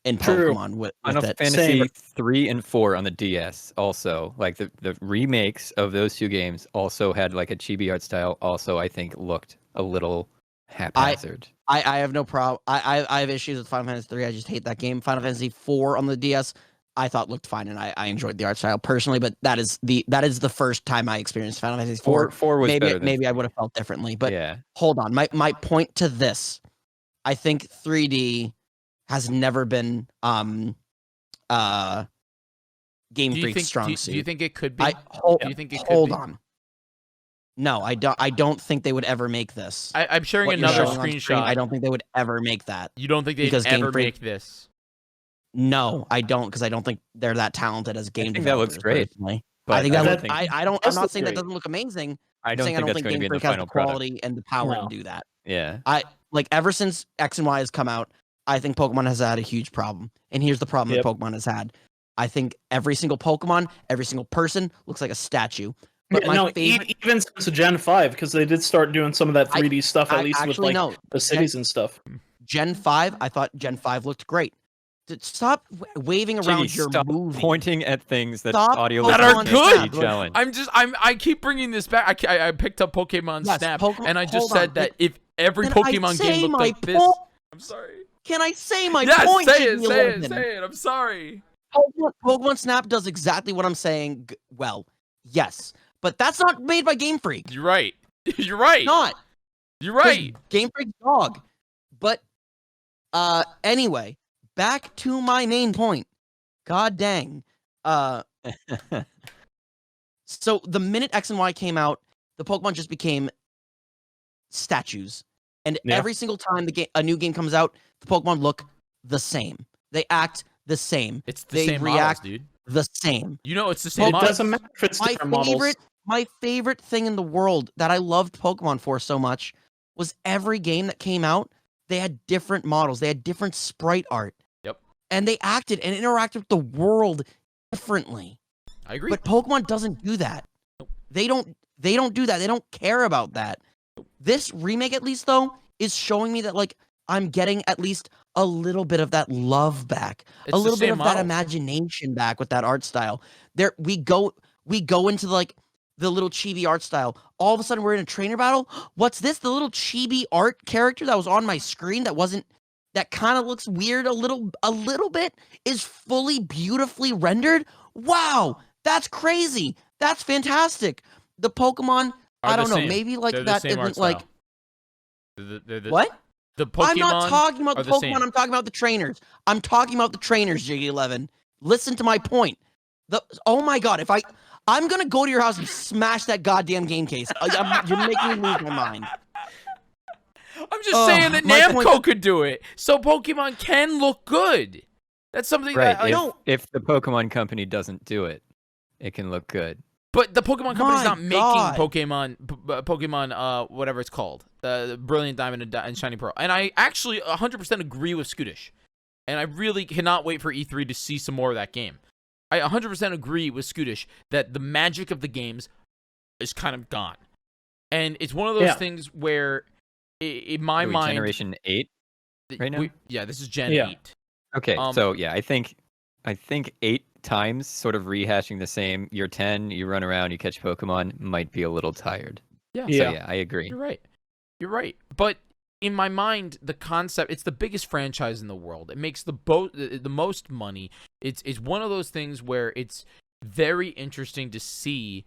in Pokemon with Final it. Fantasy 3 and 4 on the DS also, like the remakes of those two games also had like a chibi art style, also I think looked a little haphazard. I have no problem. I have issues with Final Fantasy 3. I just hate that game. Final Fantasy 4 on the DS, I thought looked fine, and I enjoyed the art style personally. But that is the first time I experienced Final Fantasy 4. 4 was better than maybe I would have felt differently. But yeah. hold on, my point to this, I think 3D has never been Game Freak's strong suit. Do you think it could be? Do you think it could hold be? on. No, I don't think they would ever make this. I'm sharing What you're another showing on screenshot. screen, I don't think they would ever make that. You don't think they'd because Game ever Freak- make this? No, I don't, because I don't think they're that talented as game I think that looks developers, great. personally. But I think that don't looks. think- I don't. I'm Does not look saying that great. doesn't look amazing. I I'm don't saying think I that's don't going to think be Game in the Freak has final the product. quality and the power No. to do that. Yeah. Ever since X and Y has come out, I think Pokemon has had a huge problem. And here's the problem that Pokemon has had. I think every single Pokemon, every single person looks like a statue. But my favorite, even since Gen 5, because they did start doing some of that 3D stuff, at I least with actually like know. the cities and stuff. Gen 5, I thought Gen 5 looked great. Stop waving around Jiggy, your stop movie. pointing at things that Stop audio That are listeners good! challenge. I keep bringing this back. I picked up Pokemon Yes, Snap, Pokemon- and I just hold said on, that if every Then I Pokemon say game looked my like this, point. I'm sorry. Can I say my Yes, point? say it, Jiggy say it, 11? say it. I'm sorry. Pokemon Snap does exactly what I'm saying. Well, yes, but that's not made by Game Freak. You're right. You're right. Not. You're 'Cause right. Game Freak dog. But anyway, back to my main point. God dang. So the minute X and Y came out, the Pokemon just became statues. And Yeah. every single time a new game comes out, the Pokemon look the same. They act the same. It's the They same models, react dude. the same. You know it's the same It models. doesn't matter if it's different models. My favorite thing in the world that I loved Pokemon for so much was every game that came out, they had different models. They had different sprite art. Yep. And they acted and interacted with the world differently. I agree. But Pokemon doesn't do that. Nope. They don't do that. They don't care about that. This remake, at least, though, is showing me that, like, I'm getting at least a little bit of that love back, It's a the little bit same of that models. imagination back with that art style. There, we go into like the little chibi art style. All of a sudden, we're in a trainer battle. What's this? The little chibi art character that was on my screen that kind of looks weird a little bit is fully beautifully rendered. Wow, that's crazy. That's fantastic. The Pokemon, I don't know, maybe like They're that the same art isn't like style. They're what? The Pokemon I'm not talking about the are the Pokemon. same. I'm talking about the trainers. I'm talking about the trainers, Jiggy 11. Listen to my point. Oh my god, I'm gonna go to your house and smash that goddamn game case. You're making me lose my mind. I'm just saying that my Namco point- could do it, so Pokemon can look good. That's something Right. that If the Pokemon Company doesn't do it, it can look good. But the Pokemon Company's My not making God. Pokemon, whatever it's called, the Brilliant Diamond and Shiny Pearl. And I actually 100% agree with Scootish. And I really cannot wait for E3 to see some more of that game. I 100% agree with Scootish that the magic of the games is kind of gone. And it's one of those things where, in my Are we mind... Generation 8 right now? This is Gen Yeah. 8. Okay, so yeah, I think 8 times sort of rehashing the same. You're 10, you run around, you catch Pokemon, might be a little tired. Yeah. So yeah, I agree. You're right. But in my mind, the concept, it's the biggest franchise in the world. It makes the most money. It's one of those things where it's very interesting to see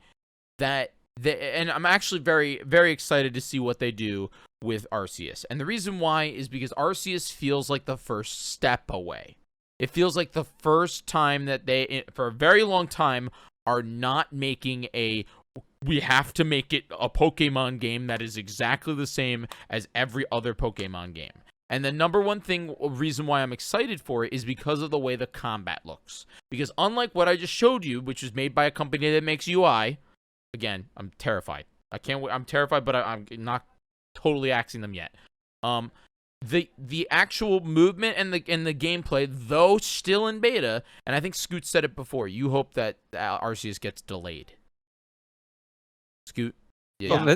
that and I'm actually very, very excited to see what they do with Arceus. And the reason why is because Arceus feels like the first step away. It feels like the first time that they, for a very long time, are not making we have to make it a Pokemon game that is exactly the same as every other Pokemon game. And the number one reason why I'm excited for it is because of the way the combat looks. Because unlike what I just showed you, which was made by a company that makes UI, again, I'm terrified. I'm terrified, but I'm not totally axing them yet. The actual movement and the gameplay, though still in beta, and I think Scoot said it before, you hope that Arceus gets delayed. Scoot? Yeah.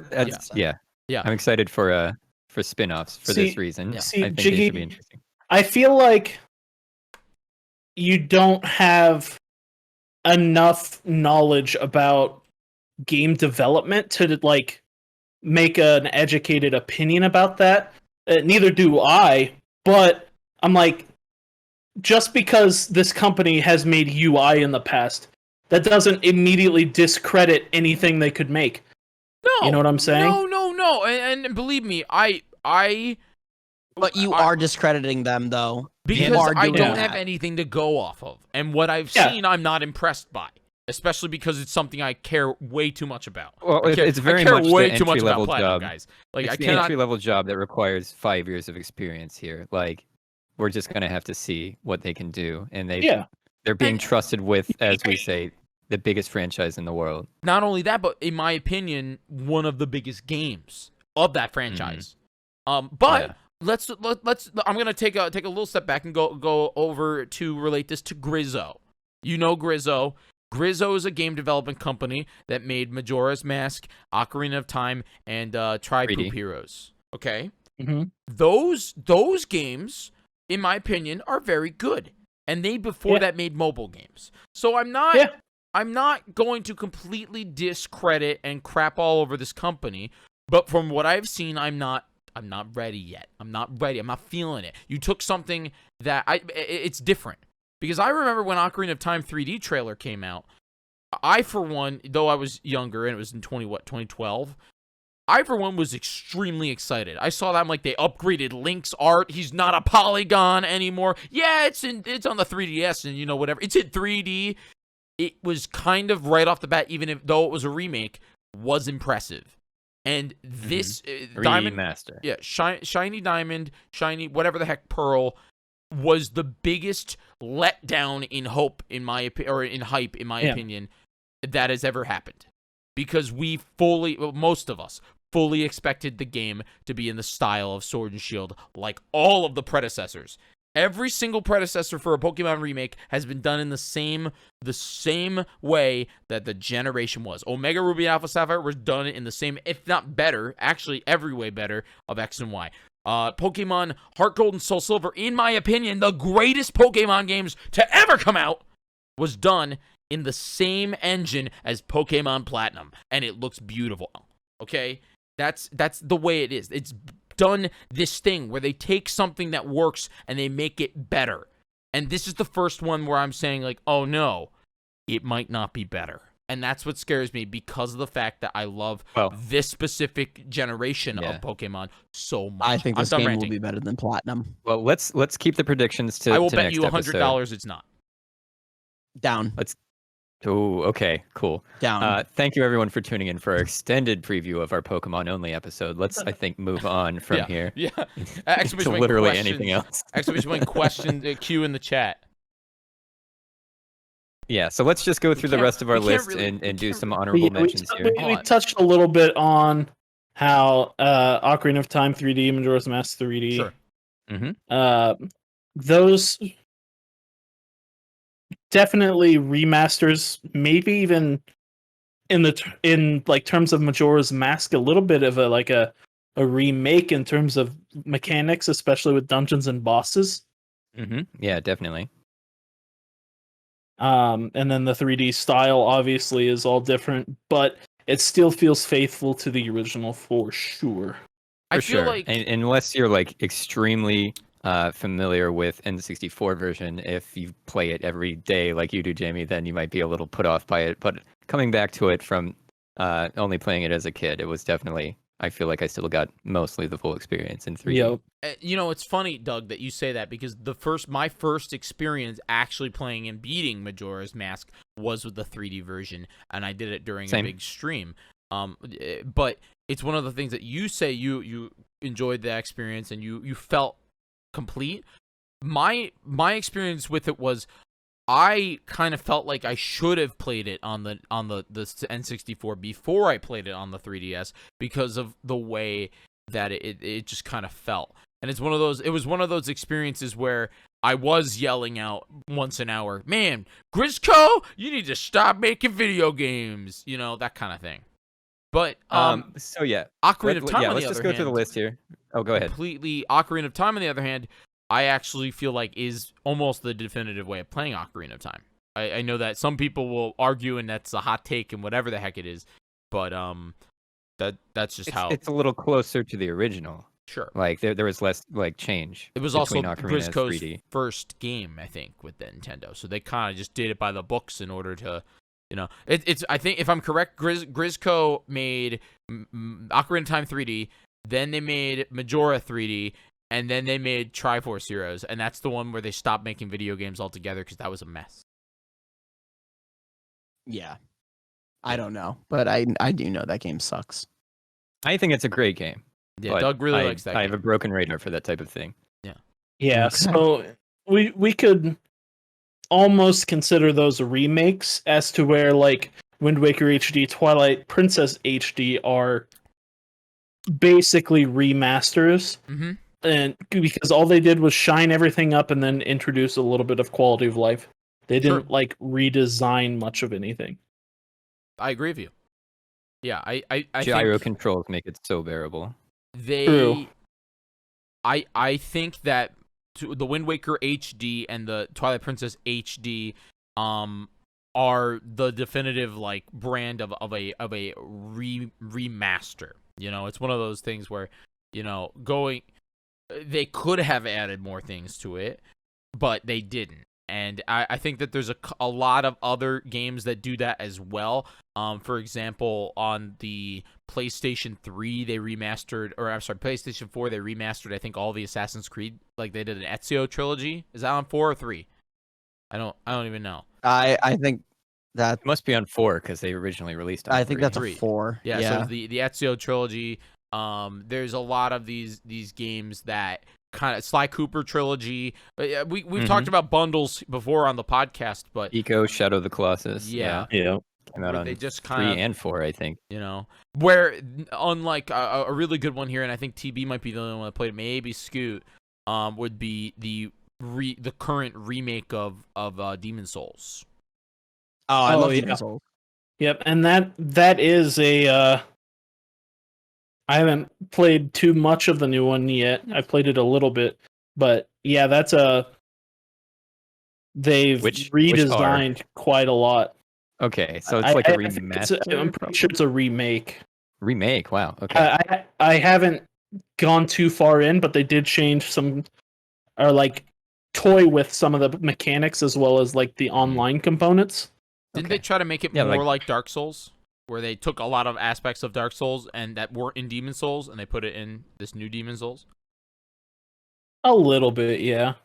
Yeah. I'm excited for spin-offs for this reason. Yeah. I See, think they Jiggy, should be interesting. I feel like you don't have enough knowledge about game development to like make an educated opinion about that. Neither do I, but I'm like, just because this company has made UI in the past, that doesn't immediately discredit anything they could make. No, you know what I'm saying? No, and believe me, But you are discrediting them, though. because You are I doing don't that. have anything to go off of, and what I've seen, I'm not impressed by. Especially because it's something I care way too much about. Well, it's very I care much the way too much entry-level about Platinum, job. guys. Like It's I the cannot. entry-level job that requires 5 years of experience here. Like, we're just gonna have to see what they can do, and they're being trusted with, as we say, the biggest franchise in the world. Not only that, but in my opinion, one of the biggest games of that franchise. But let's. I'm gonna take a little step back and go over to relate this to Grizzo. You know Grizzo. Grizzo is a game development company that made Majora's Mask, Ocarina of Time, and Tri-Poop Heroes. Okay, those games, in my opinion, are very good, and they before that made mobile games. So I'm not going to completely discredit and crap all over this company, but from what I've seen, I'm not I'm not ready yet. I'm not ready. I'm not feeling it. You took something that it's different. Because I remember when Ocarina of Time 3D trailer came out, I, for one, though I was younger and it was in 2012, I, for one, was extremely excited. I saw that, I'm like, they upgraded Link's art. He's not a polygon anymore. Yeah, it's on the 3DS and, you know, whatever. It's in 3D. It was kind of right off the bat, even though it was a remake, was impressive. And this Diamond Remaster. Yeah, shiny diamond, shiny whatever the heck pearl was the biggest letdown in hope in my hype in my opinion that has ever happened. Because most of us fully expected the game to be in the style of Sword and Shield like all of the predecessors. Every single predecessor for a Pokemon remake has been done in the same way that the generation was. Omega Ruby Alpha Sapphire was done in the same, if not better, actually every way better, of X and Y. Pokemon Heart Gold and Soul Silver, in my opinion, the greatest Pokemon games to ever come out, was done in the same engine as Pokemon Platinum, and it looks beautiful. Okay? That's the way it is. It's done this thing where they take something that works and they make it better. And this is the first one where I'm saying, like, oh no, it might not be better. And that's what scares me because of the fact that I love this specific generation of Pokemon so much. I think this game will be better than Platinum. Well, let's keep the predictions to I will to bet next you $100 episode. it's not. Down. Oh, okay, cool. Down. Thank you everyone for tuning in for our extended preview of our Pokemon only episode. Let's, I think, move on from here. Yeah. To literally anything else. Exclamation point question Q in the chat. Yeah, so let's just go through the rest of our list really- and do some honorable mentions here. We touched a little bit on how Ocarina of Time 3D, Majora's Mask 3D. Sure. Mm-hmm. Those definitely remasters, maybe even in terms of Majora's Mask, a little bit of a remake in terms of mechanics, especially with dungeons and bosses. Mm-hmm. Yeah, definitely. And then the 3D style obviously is all different, but it still feels faithful to the original for sure. I For feel sure. like Unless you're like extremely familiar with N64 version, if you play it every day like you do, Jamie, then you might be a little put off by it. But coming back to it from only playing it as a kid, it was definitely, I feel like I still got mostly the full experience in 3D. Yep. You know, it's funny, Doug, that you say that because my first experience actually playing and beating Majora's Mask was with the 3D version, and I did it during a big stream. But it's one of the things that you say you enjoyed the experience and you felt complete. My experience with it was I kind of felt like I should have played it on the N64 before I played it on the 3DS because of the way that it just kind of felt. And it was one of those experiences where I was yelling out once an hour, man, Grisco, you need to stop making video games, you know, that kind of thing. But so yeah, Ocarina of Time, on let's the just other go hand, through the list here. Oh, go ahead. Completely, Ocarina of Time, on the other hand, I actually feel like is almost the definitive way of playing Ocarina of Time. I know that some people will argue, and that's a hot take, and whatever the heck it is, but that's just how It's a little closer to the original. Sure. Like there was less like change. It was also between Ocarina and Grisco's 3D. first game, I think, with the Nintendo. So they kind of just did it by the books in order to, you know, it's. I think if I'm correct, Grisco made Ocarina of Time 3D, then they made Majora 3D, and then they made Triforce Heroes, and that's the one where they stopped making video games altogether because that was a mess. Yeah. I don't know, but I do know that game sucks. I think it's a great game. Yeah, but Doug really likes that I game. have a broken radar for that type of thing. Yeah, Okay. so we could almost consider those remakes as to where like Wind Waker HD, Twilight Princess HD are basically remasters. Mm-hmm. And because all they did was shine everything up and then introduce a little bit of quality of life. They didn't like redesign much of anything. I agree with you. Yeah, I Gyro think controls make it so bearable. True. I think that the Wind Waker HD and the Twilight Princess HD are the definitive like brand of a remaster. You know, it's one of those things where they could have added more things to it, but they didn't. And I think that there's a lot of other games that do that as well. For example, on the PlayStation 3, PlayStation 4, they remastered, I think, all the Assassin's Creed. Like, they did an Ezio trilogy. Is that on 4 or 3? I don't even know. I think that It must be on 4 because they originally released on I think 3. that's a Three. 4. Yeah. So the Ezio trilogy. There's a lot of these games that kind of Sly Cooper trilogy. We've talked about bundles before on the podcast, but Eco, Shadow of the Colossus. Yeah. Came out on they just 3 kind of, and 4, I think. where unlike a really good one here, and I think TB might be the only one that played it, maybe Scoot, would be the current remake of Demon Souls. Oh, I love yeah. Demon Souls. Yep, and that is a. I haven't played too much of the new one yet. I played it a little bit, but yeah, they've Which redesigned quite a lot. Okay, so it's like a remaster. I'm pretty sure it's a remake. Remake. Wow. Okay. I haven't gone too far in, but they did change some, or like toy with some of the mechanics as well as like the online components. Didn't they try to make it more like Dark Souls, where they took a lot of aspects of Dark Souls and that weren't in Demon Souls, and they put it in this new Demon Souls? A little bit, yeah.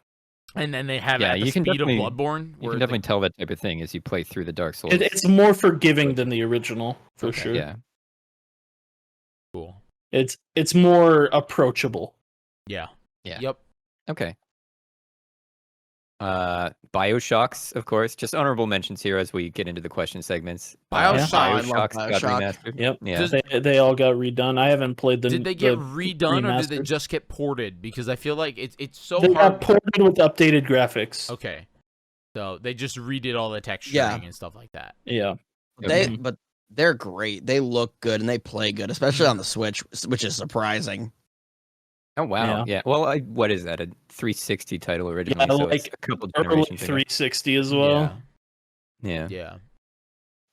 And then they have it at the speed of Bloodborne. You can definitely tell that type of thing as you play through the Dark Souls. It's more forgiving than the original, for sure. Yeah. Cool. It's more approachable. Yeah. Yeah. Yep. Okay. BioShocks, of course. Just honorable mentions here as we get into the question segments. BioShock. BioShocks got BioShock. remastered. Yep. Yeah. They all got redone. I haven't played them. Did they get redone or did they just get ported? Because I feel like it's so they hard. got ported with updated graphics. Okay. So they just redid all the texturing and stuff like that. Yeah. But they're great. They look good and they play good, especially on the Switch, which is surprising. Oh wow! Yeah. Well, what is that? A 360 title originally? Yeah, so like it's a couple early generations ago. 360 as well. Yeah. Yeah.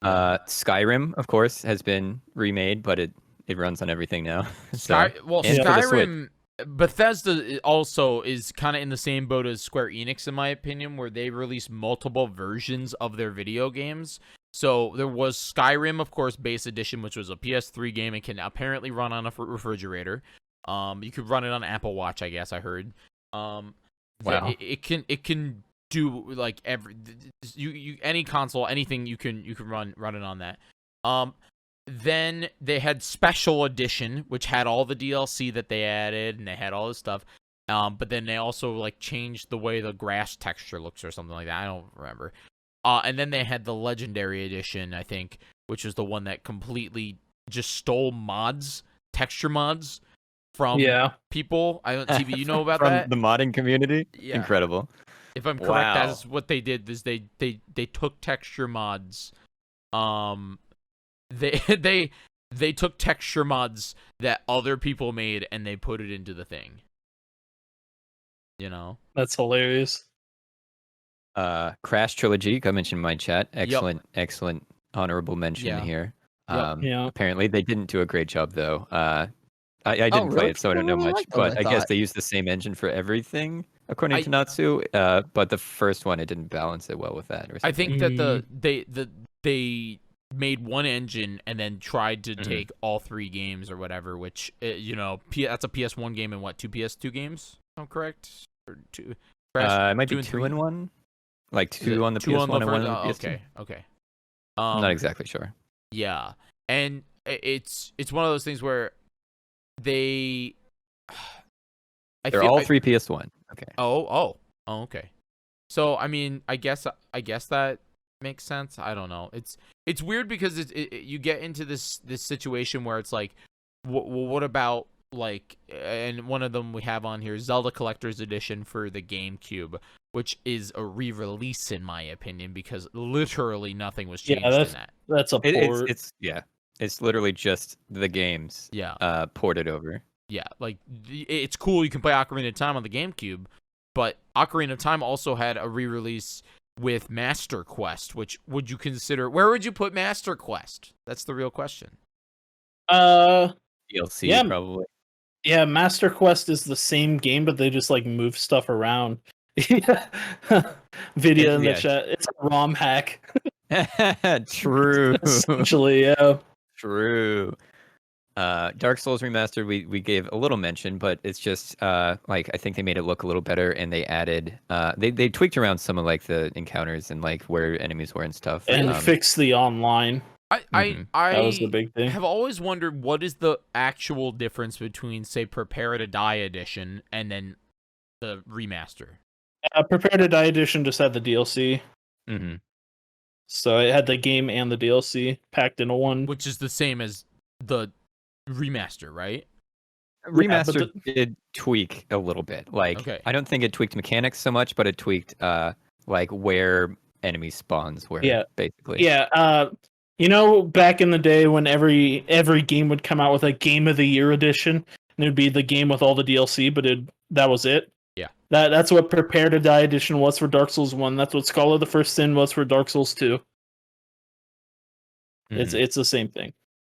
Skyrim, of course, has been remade, but it runs on everything now. Skyrim, Bethesda also is kind of in the same boat as Square Enix, in my opinion, where they release multiple versions of their video games. So there was Skyrim, of course, base edition, which was a PS3 game and can apparently run on a refrigerator. You could run it on Apple Watch, I guess I heard. Wow. It can do like any console, anything you can run it on that. Then they had Special Edition, which had all the DLC that they added, and they had all this stuff. But then they also like changed the way the grass texture looks or something like that. I don't remember. And then they had the Legendary Edition, I think, which is the one that completely just stole texture mods from people. TV, you know about from that? The modding community? Yeah. Incredible. If I'm correct, that's what they did. Is they took texture mods. They took texture mods that other people made and they put it into the thing. That's hilarious. Crash Trilogy, I mentioned in my chat. Excellent honorable mention here. Apparently they didn't do a great job though. I didn't play it, so I don't know much. But I guess they used the same engine for everything, according to Natsu. But the first one, it didn't balance it well with that. Or something. I think that they made one engine and then tried to take all 3 games or whatever. Which that's a PS1 game and 2 PS2 games. I'm correct. Or 2. It might be 2 in 1. Like 2 on the PS1 and 1 on the PS2. Okay. I'm not exactly sure. Yeah, and it's one of those things where they're all 3 PS1. Okay. Oh, okay. So I mean, I guess that makes sense. I don't know. It's weird because you get into this situation where it's like, what about like, and one of them we have on here, Zelda Collector's Edition for the GameCube, which is a re-release in my opinion because literally nothing was changed in that. That's a port. It's literally just the games. Ported over. Yeah, like it's cool. You can play Ocarina of Time on the GameCube, but Ocarina of Time also had a re-release with Master Quest. Which would you consider? Where would you put Master Quest? That's the real question. DLC probably. Yeah, Master Quest is the same game, but they just like move stuff around. Video in the Yeah. chat. It's a ROM hack, True. essentially. Yeah. True. Dark Souls Remastered, we gave a little mention, but it's just like I think they made it look a little better, and they added they tweaked around some of like the encounters and like where enemies were and stuff. And fix the online. I That was the big thing. have always wondered what is the actual difference between, say, Prepare to Die edition and then the remaster. Prepare to Die edition just had the DLC, Mm-hmm. so it had the game and the DLC packed into one. Which is the same as the remaster, right? Remastered did tweak a little bit. Like Okay. I don't think it tweaked mechanics so much, but it tweaked like where enemy spawns were. Yeah. Basically. Yeah, you know, back in the day when every game would come out with a Game of the Year edition, and it'd be the game with all the DLC, but that was it. Yeah. That's what Prepare to Die edition was for Dark Souls 1. That's what Scholar of the First Sin was for Dark Souls 2. Mhm. It's the same thing.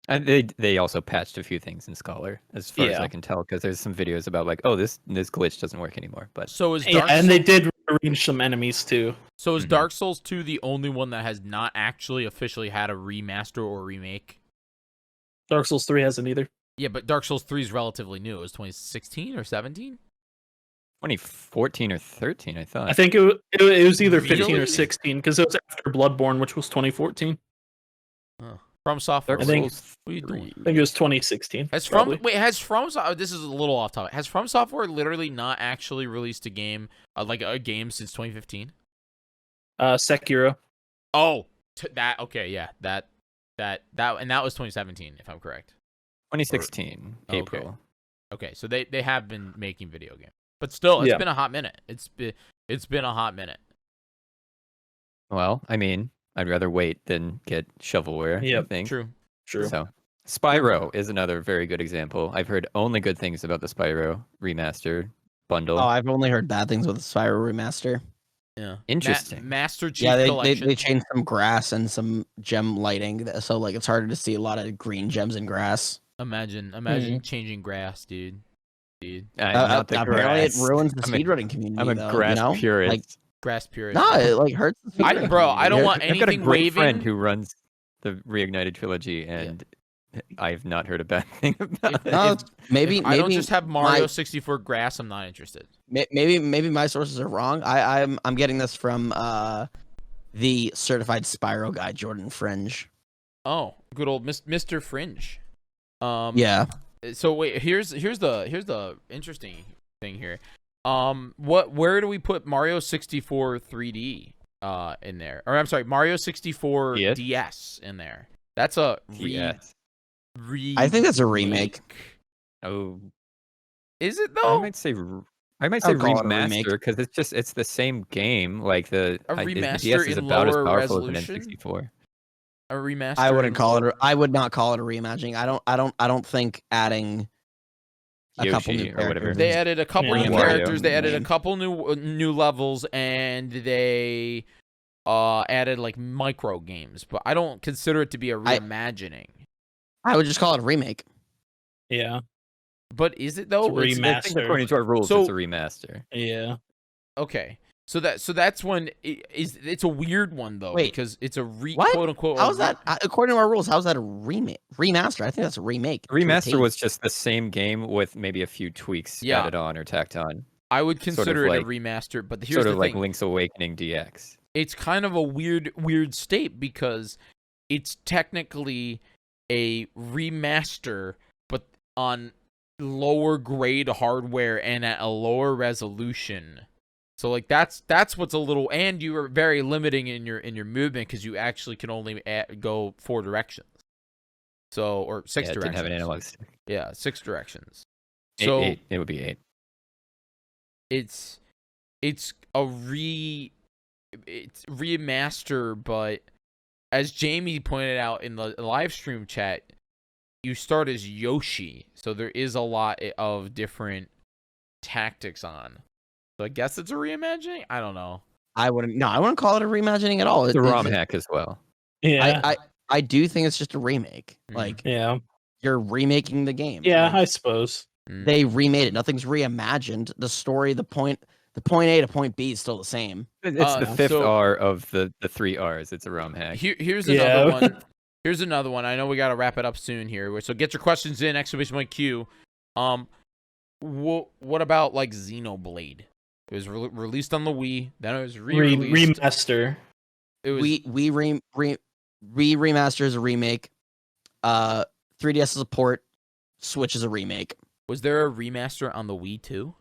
And they also patched a few things in Scholar, as far as I can tell, because there's some videos about like, oh, this glitch doesn't work anymore. But So is Yeah, Dark and they did rearrange some enemies too. So is Mhm. Dark Souls 2 the only one that has not actually officially had a remaster or remake? Dark Souls 3 hasn't either. Yeah, but Dark Souls 3 is relatively new. It was 2016 or 17? 2014 or 13, I thought. I think it was either 15 Really? or 16 because it was after Bloodborne, which was 2014. From Software. Dark I think- Souls What are you doing? 3. I think it was 2016. Has probably. this is a little off topic. Has From Software literally not actually released a game like a game since 2015? Sekiro. Oh, that okay, yeah, that and that was 2017 if I'm correct. 2016 Okay. April. Okay, so they have been making video games, but still, it's Yeah. been a hot minute. It's been a hot minute. Well, I mean, I'd rather wait than get shovelware. I Yep, think. True. True. So, Spyro is another very good example. I've heard only good things about the Spyro remastered bundle. Oh, I've only heard bad things with the Spyro remaster. Yeah. Interesting. Master Chief Yeah, they Collection. changed some grass and some gem lighting, so like it's harder to see a lot of green gems and grass. Imagine changing grass, dude. Not the apparently, grass. it ruins the I'm a- speedrunning community. I'm a though, grass you know? purist. Like, Grass purist. no, it like hurts the speedrunning Bro, I don't community. want I've got a anything great waving. friend who runs the Reignited trilogy, and I've not heard a bad thing about it. No, maybe If I don't maybe just have Mario 64 grass, I'm not interested. maybe my sources are wrong. I'm getting this from the certified Spyro guy, Jordan Fringe. Oh, good old Mr. Fringe. Yeah. So wait, here's the interesting thing here. Where do we put Mario 64 3D in there? Or I'm sorry, Mario 64 DS? DS in there. That's a Yes. I think that's a remake. Oh, Is it I though? might say I'll call it a remake. remaster because it's the same game. Like the A the remaster DS is in about as lower powerful as an resolution? N64. A remaster? I wouldn't in- call it. I would not call it a reimagining. I don't think adding a couple Yoshi new or whatever. characters. They added a couple Yeah. new Wario. characters. They added a Name. couple new levels, and they added like micro games. But I don't consider it to be a reimagining. I would just call it a remake. Yeah. But is it though? It's a I think according to our rules, So- it's a remaster. Yeah. Okay. So that's when it's a weird one though, Wait. because it's a What? quote unquote. How's that? According to our rules, how's that a remake? Remaster? I think that's a remake. to a Remaster T. was just the same game with maybe a few tweaks Yeah. added on or tacked on. I would consider like- it a remaster, but here's Sort the of like thing. Link's Awakening DX. It's kind of a weird state because it's technically a remaster, but on lower grade hardware and at a lower resolution. So like that's what's a little, and you are very limiting in your movement because you actually can only go 4 directions. So or 6 Yeah, it directions. didn't have an analog stick. Yeah, 6 directions. Eight, So eight. It would be 8. it's a remaster, but as Jamie pointed out in the live stream chat, you start as Yoshi, so there is a lot of different tactics on. So I guess it's a reimagining. I don't know. I wouldn't. No, I wouldn't call it a reimagining at all. It's a ROM hack as well. Yeah. I do think it's just a remake. Mhm. Like yeah. you're remaking the game. Yeah, Like, I suppose. They remade it. Nothing's reimagined. The story, the point A to point B is still the same. It's the fifth so- R of the three R's. It's a ROM hack. Here's Yeah. another one. Here's another one. I know we got to wrap it up soon here. So get your questions in, exclamation Q. What about like Xenoblade? It was released on the Wii. Then it was re-released. Remaster. It was Remaster is a remake. 3DS is a port. Switch is a remake. Was there a remaster on the Wii too?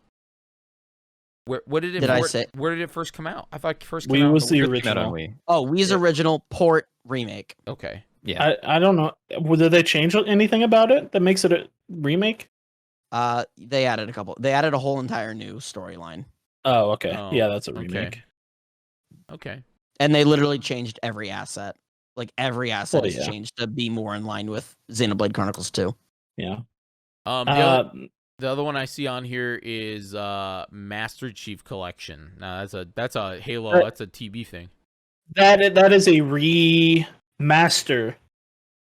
Where did it? Did I say? Where did it first come out? I thought it first came Wii out. was on the Wii. Came out on original. Wii. Oh, Wii's Yeah. original port remake. Okay. Yeah. I don't know. Did they change anything about it that makes it a remake? They added a couple. They added a whole entire new storyline, Oh, okay. Oh, Yeah, that's a okay. remake. Okay. and they literally changed every asset. Like every asset Well, is yeah. changed to be more in line with Xenoblade Chronicles 2. Yeah. The other one I see on here is Master Chief Collection. Now that's a Halo. That's a TB thing. That is a remaster,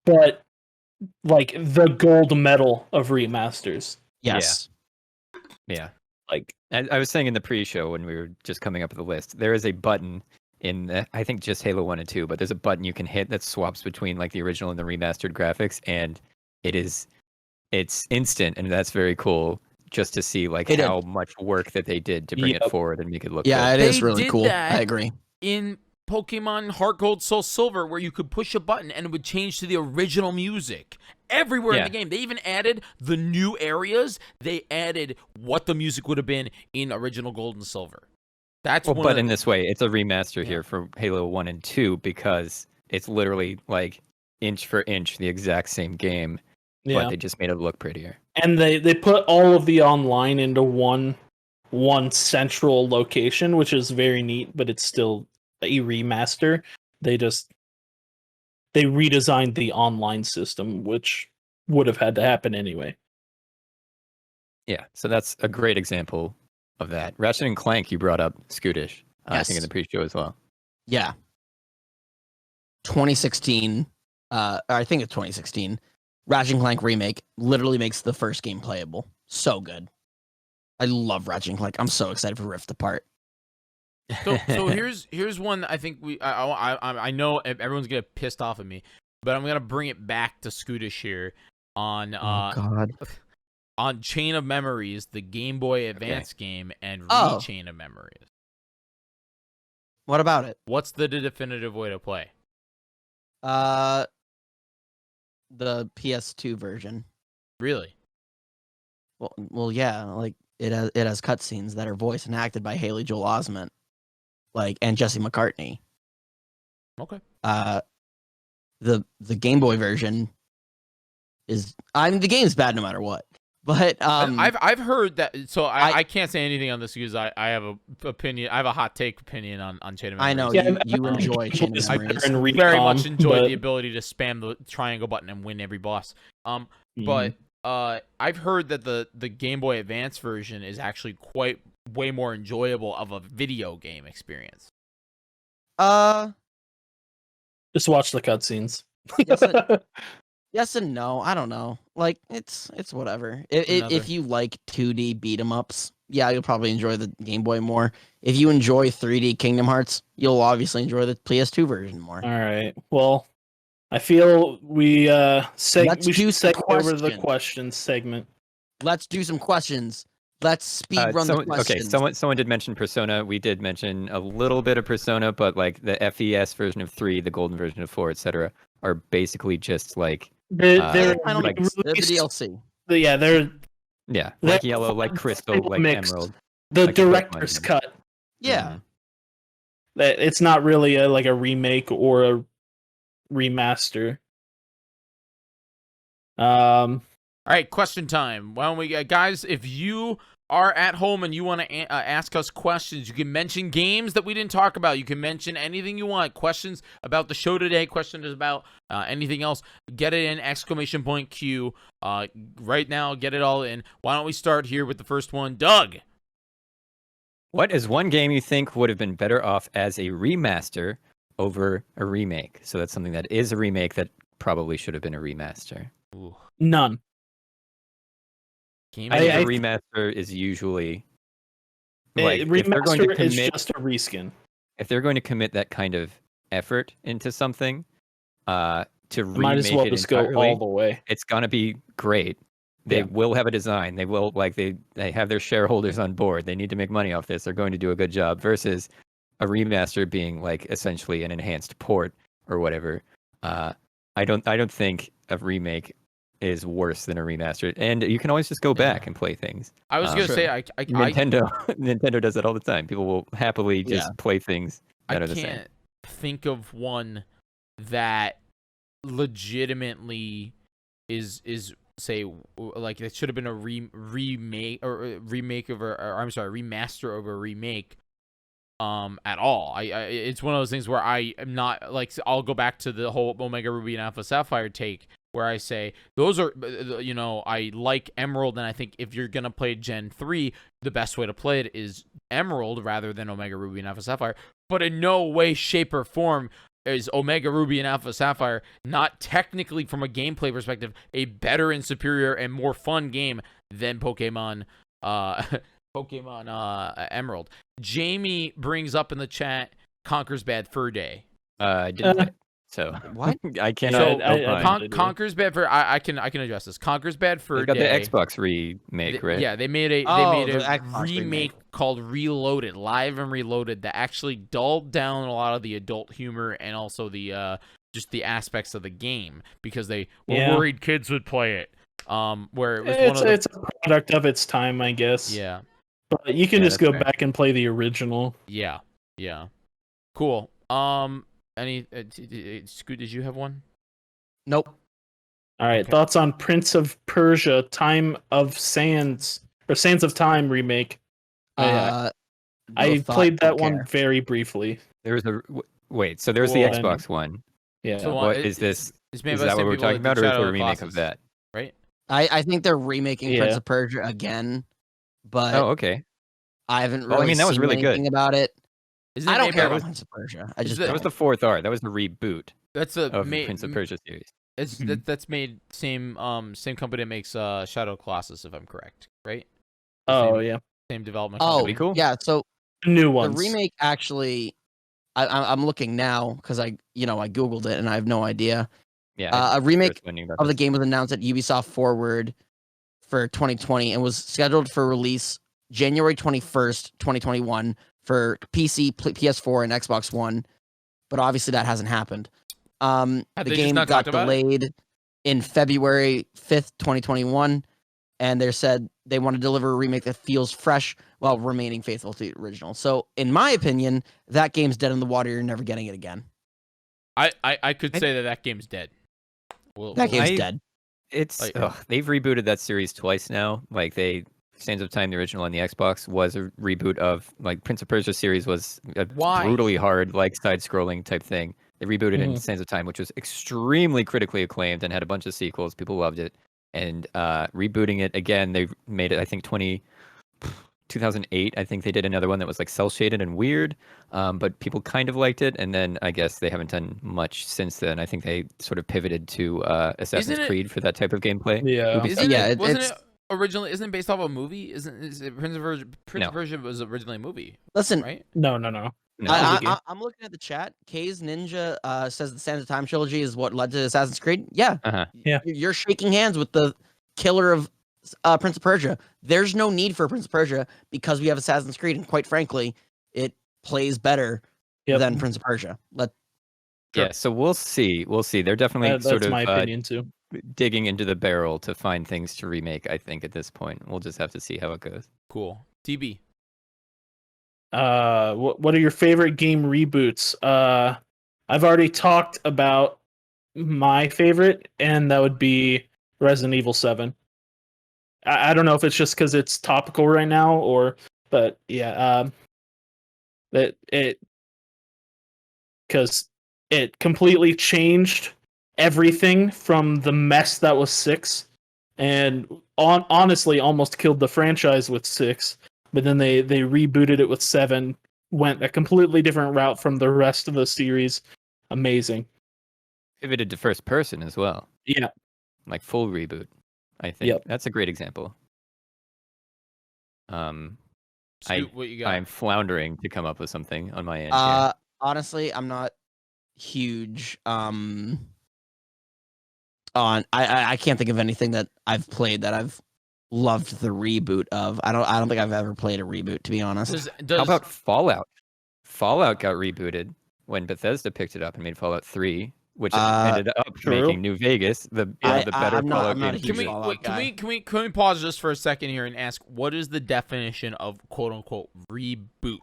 but like the gold medal of remasters. Yes. Yeah. Like I was saying in the pre-show when we were just coming up with the list, there is a button in I think just Halo 1 and 2, but there's a button you can hit that swaps between like the original and the remastered graphics, and it's instant, and that's very cool just to see like It is. how much work that they did to bring it Yep. forward and make it look Yeah, good. it is They really did cool. that. I agree. In Pokemon Heart Gold Soul Silver, where you could push a button and it would change to the original music everywhere in Yeah. the game. They even added the new areas. They added what the music would have been in original Gold and Silver. That's Well, one but of in the- this way, it's a remaster Yeah. here for Halo 1 and 2 because it's literally like inch for inch the exact same game, yeah, but they just made it look prettier. and they put all of the online into one central location, which is very neat. But it's still a remaster. They redesigned the online system, which would have had to happen anyway. Yeah, so that's a great example of that. Ratchet and Clank, you brought up Scootish, I think in Yes. the pre-show as well. Yeah. 2016. I think it's 2016. Ratchet and Clank remake literally makes the first game playable. So good. I love Ratchet and Clank. I'm so excited for Rift Apart. So here's one I think I know everyone's gonna get pissed off at me, but I'm gonna bring it back to Scootish here on oh God. on Chain of Memories, the Game Boy Advance game, and Oh. Chain of Memories. What about it? What's the definitive way to play? The PS2 version. Really? Well, yeah. Like it has cutscenes that are voiced and acted by Haley Joel Osment, like, and Jesse McCartney. Okay. The Game Boy version is. The game's bad no matter what. But I've heard that, so I- I can't say anything on this because I have a opinion. I have a hot take opinion on Chain of Memories. I know Yeah, you enjoy Chain of It's Memories. better in Very Recom, much enjoy but- the ability to spam the triangle button and win every boss. Mhm. But I've heard that the Game Boy Advance version is actually way more enjoyable of a video game experience. Just watch the cutscenes. Yes and no. I don't know. Like it's whatever. If you like 2D beat 'em ups, yeah, you'll probably enjoy the Game Boy more. If you enjoy 3D Kingdom Hearts, you'll obviously enjoy the PS2 version more. All right. Well, I feel we Let's we do should some segue over to the questions. questions segment. Let's do some questions. Let's speed run the questions. Someone did mention Persona. We did mention a little bit of Persona, but like the FES version of 3, the golden version of 4, etc., are basically just like They're Final like- Games, they're the released- DLC. yeah, they're like They're yellow, like crystal, like mixed. emerald. the Like a Pokemon director's game. cut. Yeah. Mhm. That it's not really like a remake or a remaster. All right, question time. Why don't we, guys? If you are at home and you want to ask us questions, you can mention games that we didn't talk about. You can mention anything you want. Questions about the show today. Questions about anything else. Get it in exclamation point Q. Right now, get it all in. Why don't we start here with the first one, Doug? What is one game you think would have been better off as a remaster over a remake? So that's something that is a remake that probably should have been a remaster. Ooh. None. Game I think I- a remaster is usually like if they're going Remaster to is commit just a reskin. if they're going to commit that kind of effort into something, to Might as remake well it just go entirely, all the way. it's gonna be great. They Yeah. will have a design. They will they have their shareholders on board. They need to make money off this. They're going to do a good job versus a remaster being like essentially an enhanced port or whatever. I don't think a remake is worse than a remaster. And you can always just go back and play things. I was gonna Sure. say Nintendo Nintendo does that all the time. People will happily just play things that are the same. can't think of one that legitimately is say like it should have been a remake or remake of or I'm sorry, remaster of a remake at all. I it's one of those things where I am not like I'll go back to the whole Omega Ruby and Alpha Sapphire take where I say those are I like Emerald, and I think if you're gonna play Gen 3, the best way to play it is Emerald rather than Omega Ruby and Alpha Sapphire. But in no way, shape, or form is Omega Ruby and Alpha Sapphire not technically from a gameplay perspective a better and superior and more fun game than Pokemon Emerald. Jamie brings up in the chat Conker's Bad Fur Day. I didn't play it, so What? I cannot. I opine. Conker's Bad Fur. I can address this. Conker's Bad Fur They got Day. the Xbox remake, right? Yeah, they made a the Xbox remake remake. called Reloaded, Live and Reloaded, that actually dulled down a lot of the adult humor and also the just the aspects of the game because they were worried kids would play it. Where it was It's a product of its time, I guess. yeah, But you can Yeah, just that's go fair. back and play the original. yeah, cool. Any Scoot? Did you have one? Nope. All right, Okay. thoughts on Prince of Persia: Time of Sands or Sands of Time remake? I No thought, played that don't one care. very briefly. There was a wait. So there's the Well, Xbox One. Yeah. So, What is this? It's made Is by the that what same we're people talking that about, did or is Shadow there a of the remake Colossus, of that? right? I think they're remaking Prince Yeah. of Persia again, but Oh, okay. I haven't Well, I really mean, that was seen really good. anything about it. Isn't I it don't made care by- about Prince of Persia. I Is just that That was don't. the fourth art. That was the reboot That's a of the Prince of Persia series. It's that's made same company that makes Shadow of the Colossus, if I'm correct, right? Oh Same, yeah, same development. Oh, company. cool. yeah. So new the ones. remake actually, I'm looking now because I googled it and I have no idea. Yeah. A remake Learning about of the this. game was announced at Ubisoft Forward for 2020 and was scheduled for release January 21st, 2021 for PC, PS4, and Xbox One. But obviously that hasn't happened. Have The they just game not got talked about it? delayed in February 5th, 2021, and they said they want to deliver a remake that feels fresh while remaining faithful to the original. So, in my opinion, that game's dead in the water. You're never getting it again. I could say that game's dead. That game's I- dead. It's Like- they've rebooted that series twice now. Like Sands of Time, the original on the Xbox, was a reboot of like Prince of Persia series was a Why? brutally hard like side-scrolling type thing. They rebooted in Mhm. Sands of Time, which was extremely critically acclaimed and had a bunch of sequels. People loved it. And rebooting it again, they made it I think 2008. I think they did another one that was like cel-shaded and weird, but people kind of liked it. And then I guess they haven't done much since then. I think they sort of pivoted to Assassin's Isn't it- Creed for that type of gameplay. Yeah. Isn't Yeah, it? Wasn't it's- it originally? Isn't it based off a movie? Is it Prince of Persia? Prince No. of Persia was originally a movie, Listen, right? No. No. I'm looking at the chat. K's Ninja says the Sands of Time trilogy is what led to Assassin's Creed. Yeah. Uh-huh. You're shaking hands with the killer of Prince of Persia. There's no need for Prince of Persia because we have Assassin's Creed, and quite frankly, it plays better Yep. than Prince of Persia. Yeah, so we'll see. We'll see. They're definitely That's sort of my opinion too. digging into the barrel to find things to remake, I think, at this point. We'll just have to see how it goes. Cool. TB. What are your favorite game reboots? I've already talked about my favorite, and that would be Resident Evil 7. I don't know if it's just because it's topical right now, but yeah, it because it completely changed everything from the mess that was 6, and honestly almost killed the franchise with 6. But then they rebooted it with 7, went a completely different route from the rest of the series. Amazing. Pivoted to first person as well, Yeah. like full reboot. I think Yep. that's a great example. Scoot, what you got? I'm floundering to come up with something on my end here. Honestly, I'm not huge on I can't think of anything that I've played that I've loved the reboot of. I don't think I've ever played a reboot, to be honest. How about Fallout? Fallout got rebooted when Bethesda picked it up and made Fallout 3, which ended up true. making New Vegas the better I'm not Fallout a game. huge Can we, Fallout wait, guy. can we pause just for a second here and ask what is the definition of quote unquote reboot?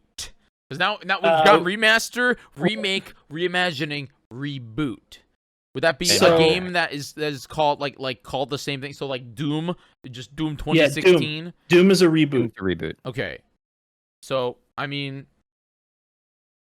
Because now we've got remaster, remake, reimagining, reboot. Would that be a game that is called like called the same thing? So like Doom, just Doom 2016. Yeah, Doom is a reboot. It's a reboot. Okay, so I mean,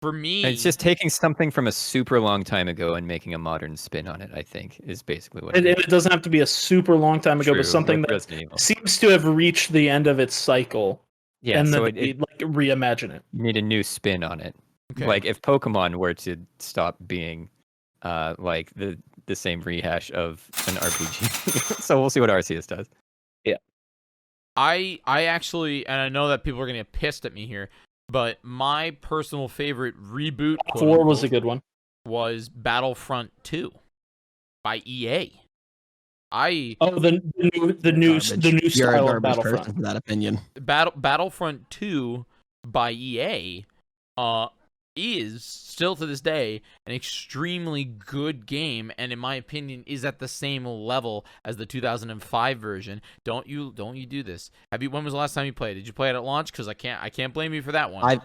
for me, It's just taking something from a super long time ago and making a modern spin on it. I think is basically what And it is. it doesn't have to be a super long time ago, True, but something like that Resident Evil. seems to have reached the end of its cycle. Yeah, and then so they, like reimagine it. you need a new spin on it. Okay. Like if Pokemon were to stop being like the same rehash of an RPG. So we'll see what Arceus does. I actually, and I know that people are gonna get pissed at me here, but my personal favorite reboot 4 was a good one. was Battlefront 2 by EA. The new You're a style of garbage person Battlefront. for that opinion. Battlefront 2 by EA is still to this day an extremely good game, and in my opinion is at the same level as the 2005 version. Don't you do this? When was the last time you played? Did you play it at launch? Because I can't blame you for that one.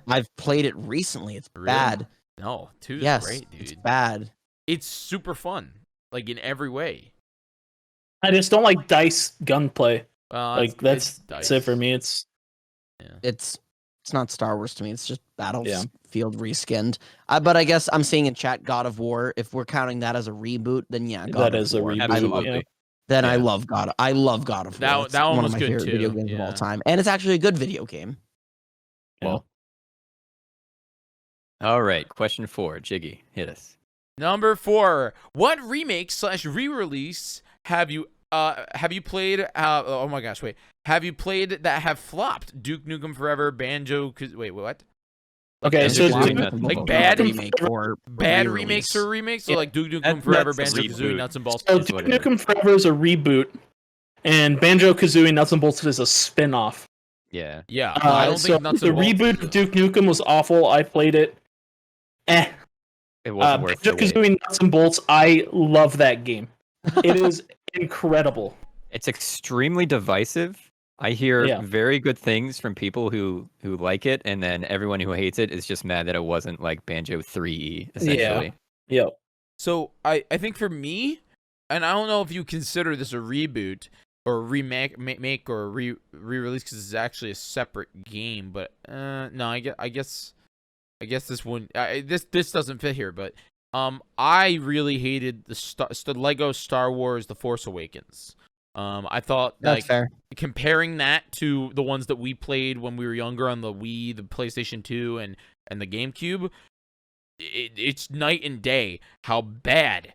I've played it recently. It's Really? bad. No, 2 is Yes, great, dude. it's bad. It's super fun, like in every way. I just don't like dice gunplay. Like it's that's it for me. It's not Star Wars to me. It's just Battlefield reskinned. But I guess I'm seeing in chat God of War. If we're counting that as a reboot, then yeah, God That of is a War. reboot. Absolutely. Yeah. Then I Yeah. love God. I love God of War. That It's one one was of my good favorite too, video games of all yeah. time, and it's actually a good video game. Well, All right, question 4. Jiggy, hit us. Number 4. What remake / re-release have you played? Oh my gosh, wait. Have you played that have flopped? Duke Nukem Forever, Banjo. Wait, what? okay, so Like bad remake or Bad re-release. remakes or remakes? So Yeah. like Duke Nukem Forever, Banjo Kazooie, reboot. Nuts and Bolts. So That's Duke what it Nukem Forever is a reboot, and Banjo Kazooie Nuts and Bolts is a spin-off. Yeah. Yeah, I don't so think Nuts the and Bolts. reboot of Duke Nukem was awful. I played it. It wasn't worth Banjo the wait. Kazooie Nuts and Bolts. I love that game. It is incredible. It's extremely divisive. I hear very good things from people who like it, and then everyone who hates it is just mad that it wasn't like Banjo 3E, essentially. Yep. So I think for me, and I don't know if you consider this a reboot or remake or re-release because it's actually a separate game, but no, I guess this one this doesn't fit here, but I really hated the Lego Star Wars The Force Awakens. I thought That's fair. comparing that to the ones that we played when we were younger on the Wii, the PlayStation 2, and the GameCube, it's night and day how bad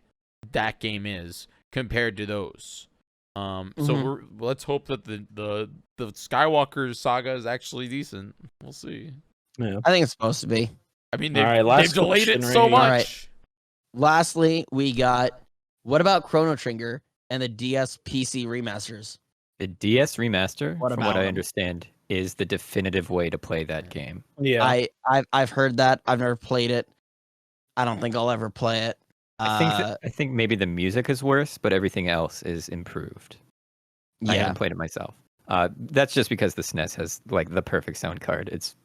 that game is compared to those. So let's hope that the Skywalker saga is actually decent. We'll see. Yeah. I think it's supposed to be. I mean, All right, they've last delayed it question so right much. here. All right. Lastly, we got what about Chrono Trigger and the DS PC remasters? The DS remaster, What from about what I them? understand, is the definitive way to play that game. Yeah. I've heard that. I've never played it. I don't think I'll ever play it. I think maybe the music is worse, but everything else is improved. I Yeah. haven't played it myself. That's just because the SNES has like the perfect sound card. It's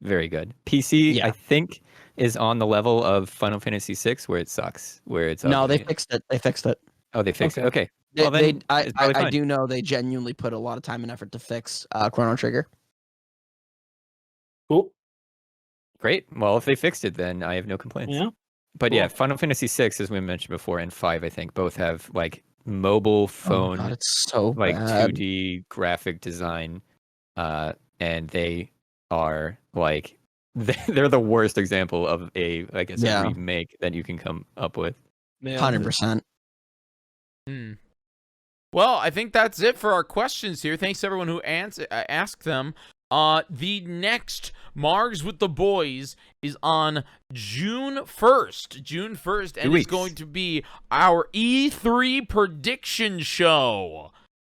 very good. PC, Yeah. I think, is on the level of Final Fantasy VI, where it sucks. Where it's No, they ugly. fixed it. They fixed it. Oh, they fixed it. Okay. Okay. They, Well, then I it's probably fine. do know they genuinely put a lot of time and effort to fix Chrono Trigger. Cool. Great. Well, if they fixed it, then I have no complaints. Yeah. But yeah, Cool. Final Fantasy VI, as we mentioned before, and 5, I think, both have like mobile phone, Oh, God, it's so like bad. 2D graphic design, and they are like they're the worst example of a remake that you can come up with. 100%. Well, I think that's it for our questions here. Thanks everyone who asked them. The next Margs with the Boys is on June 1st. And it's going to be our E3 prediction show.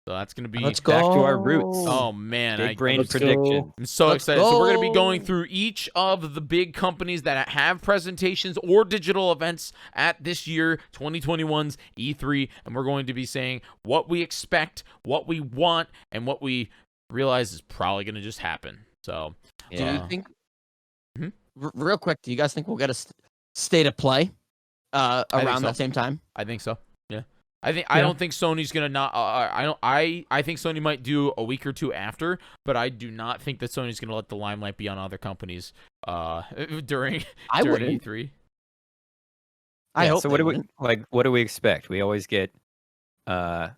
So that's going to be Let's go. Back to our roots. Oh man, Big brain Let's prediction. go. I'm so Let's excited. So we're going to be go. going through each of the big companies that have presentations or digital events at this year 2021's E3, and we're going to be saying what we expect, what we want, and what we realize is probably going to just happen. So, Do you think? Hmm? Real quick, do you guys think we'll get a state of play around so. that same time? I think so. Yeah. I don't think Sony's gonna not. I think Sony might do a week or two after, but I do not think that Sony's gonna let the limelight be on other companies during wouldn't. E3. I hope. So what do we expect? We always get a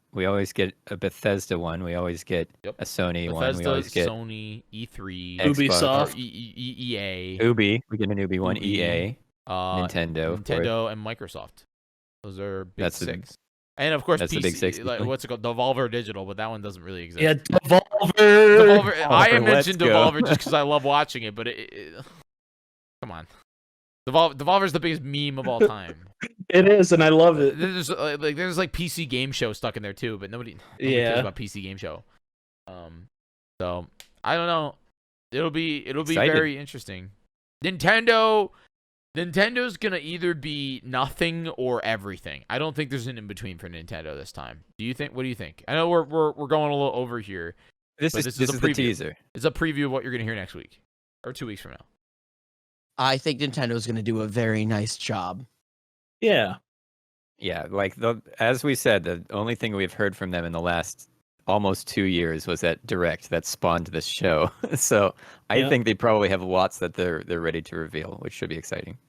Bethesda one. We always get a Sony one. We Bethesda, always get Sony, E3, Ubisoft. EA, Ubi. We get an Ubi one. Ubi, EA, Nintendo, of course. Nintendo, and Microsoft. Those are big That's six. And of course, that's PC, the big six. like, what's it called? Devolver Digital, but that one doesn't really exist. Yeah, Devolver. I Let's mentioned go. Devolver just because I love watching it, but come on. Devolver's the biggest meme of all time. It is, and I love it. There's like PC Game Show stuck in there too, but nobody cares about PC Game Show. So I don't know. It'll be Excited. very interesting. Nintendo's gonna either be nothing or everything. I don't think there's an in between for Nintendo this time. Do you think? What do you think? I know we're going a little over here. This But is a the preview. teaser. It's a preview of what you're gonna hear next week or 2 weeks from now. I think Nintendo's going to do a very nice job. Yeah. Yeah, like as we said, the only thing we've heard from them in the last almost 2 years was that Direct that spawned this show. So I think they probably have lots that they're ready to reveal, which should be exciting.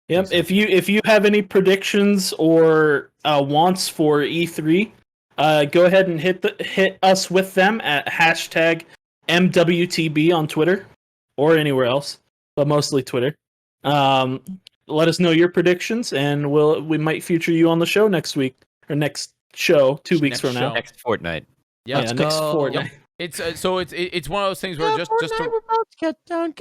Yep. If you have any predictions or wants for E3, go ahead and hit us with them at hashtag MWTB on Twitter or anywhere else, but mostly Twitter. Let us know your predictions, and we might feature you on the show next week or next show 2 weeks Next from now. show. Next fortnight. Yeah, Let's next go. fortnight. It's it's one of those things where just get down.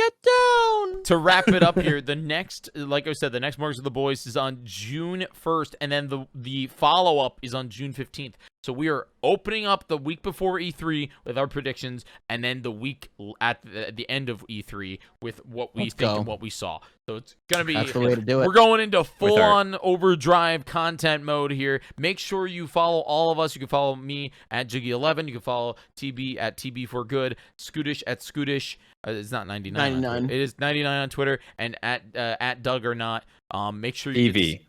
to wrap it up here, the next, like I said, the next Marks of the Boys is on June 1st, and then the follow up is on June 15th. So we are opening up the week before E3 with our predictions, and then the week at the end of E3 with what we think and what we saw. So it's gonna be That's the way to do it. We're going into full-on overdrive content mode here. Make sure you follow all of us. You can follow me at Jyggy11. You can follow TB at TB4Good, Scootish at Scootish. It's not 99. 99. It is 99 on Twitter, and at Doug or Not. Make sure you TV.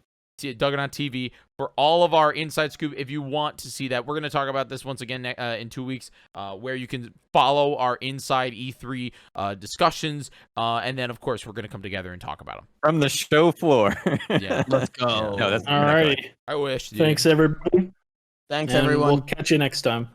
Doug or Not TV for all of our inside scoop. If you want to see that, we're going to talk about this once again in 2 weeks, where you can follow our inside E3 discussions, and then of course we're going to come together and talk about them From the show floor. Yeah, Let's go. No, that's All right. I wish. Dude. Thanks, everybody. Thanks, And everyone. We'll catch you next time.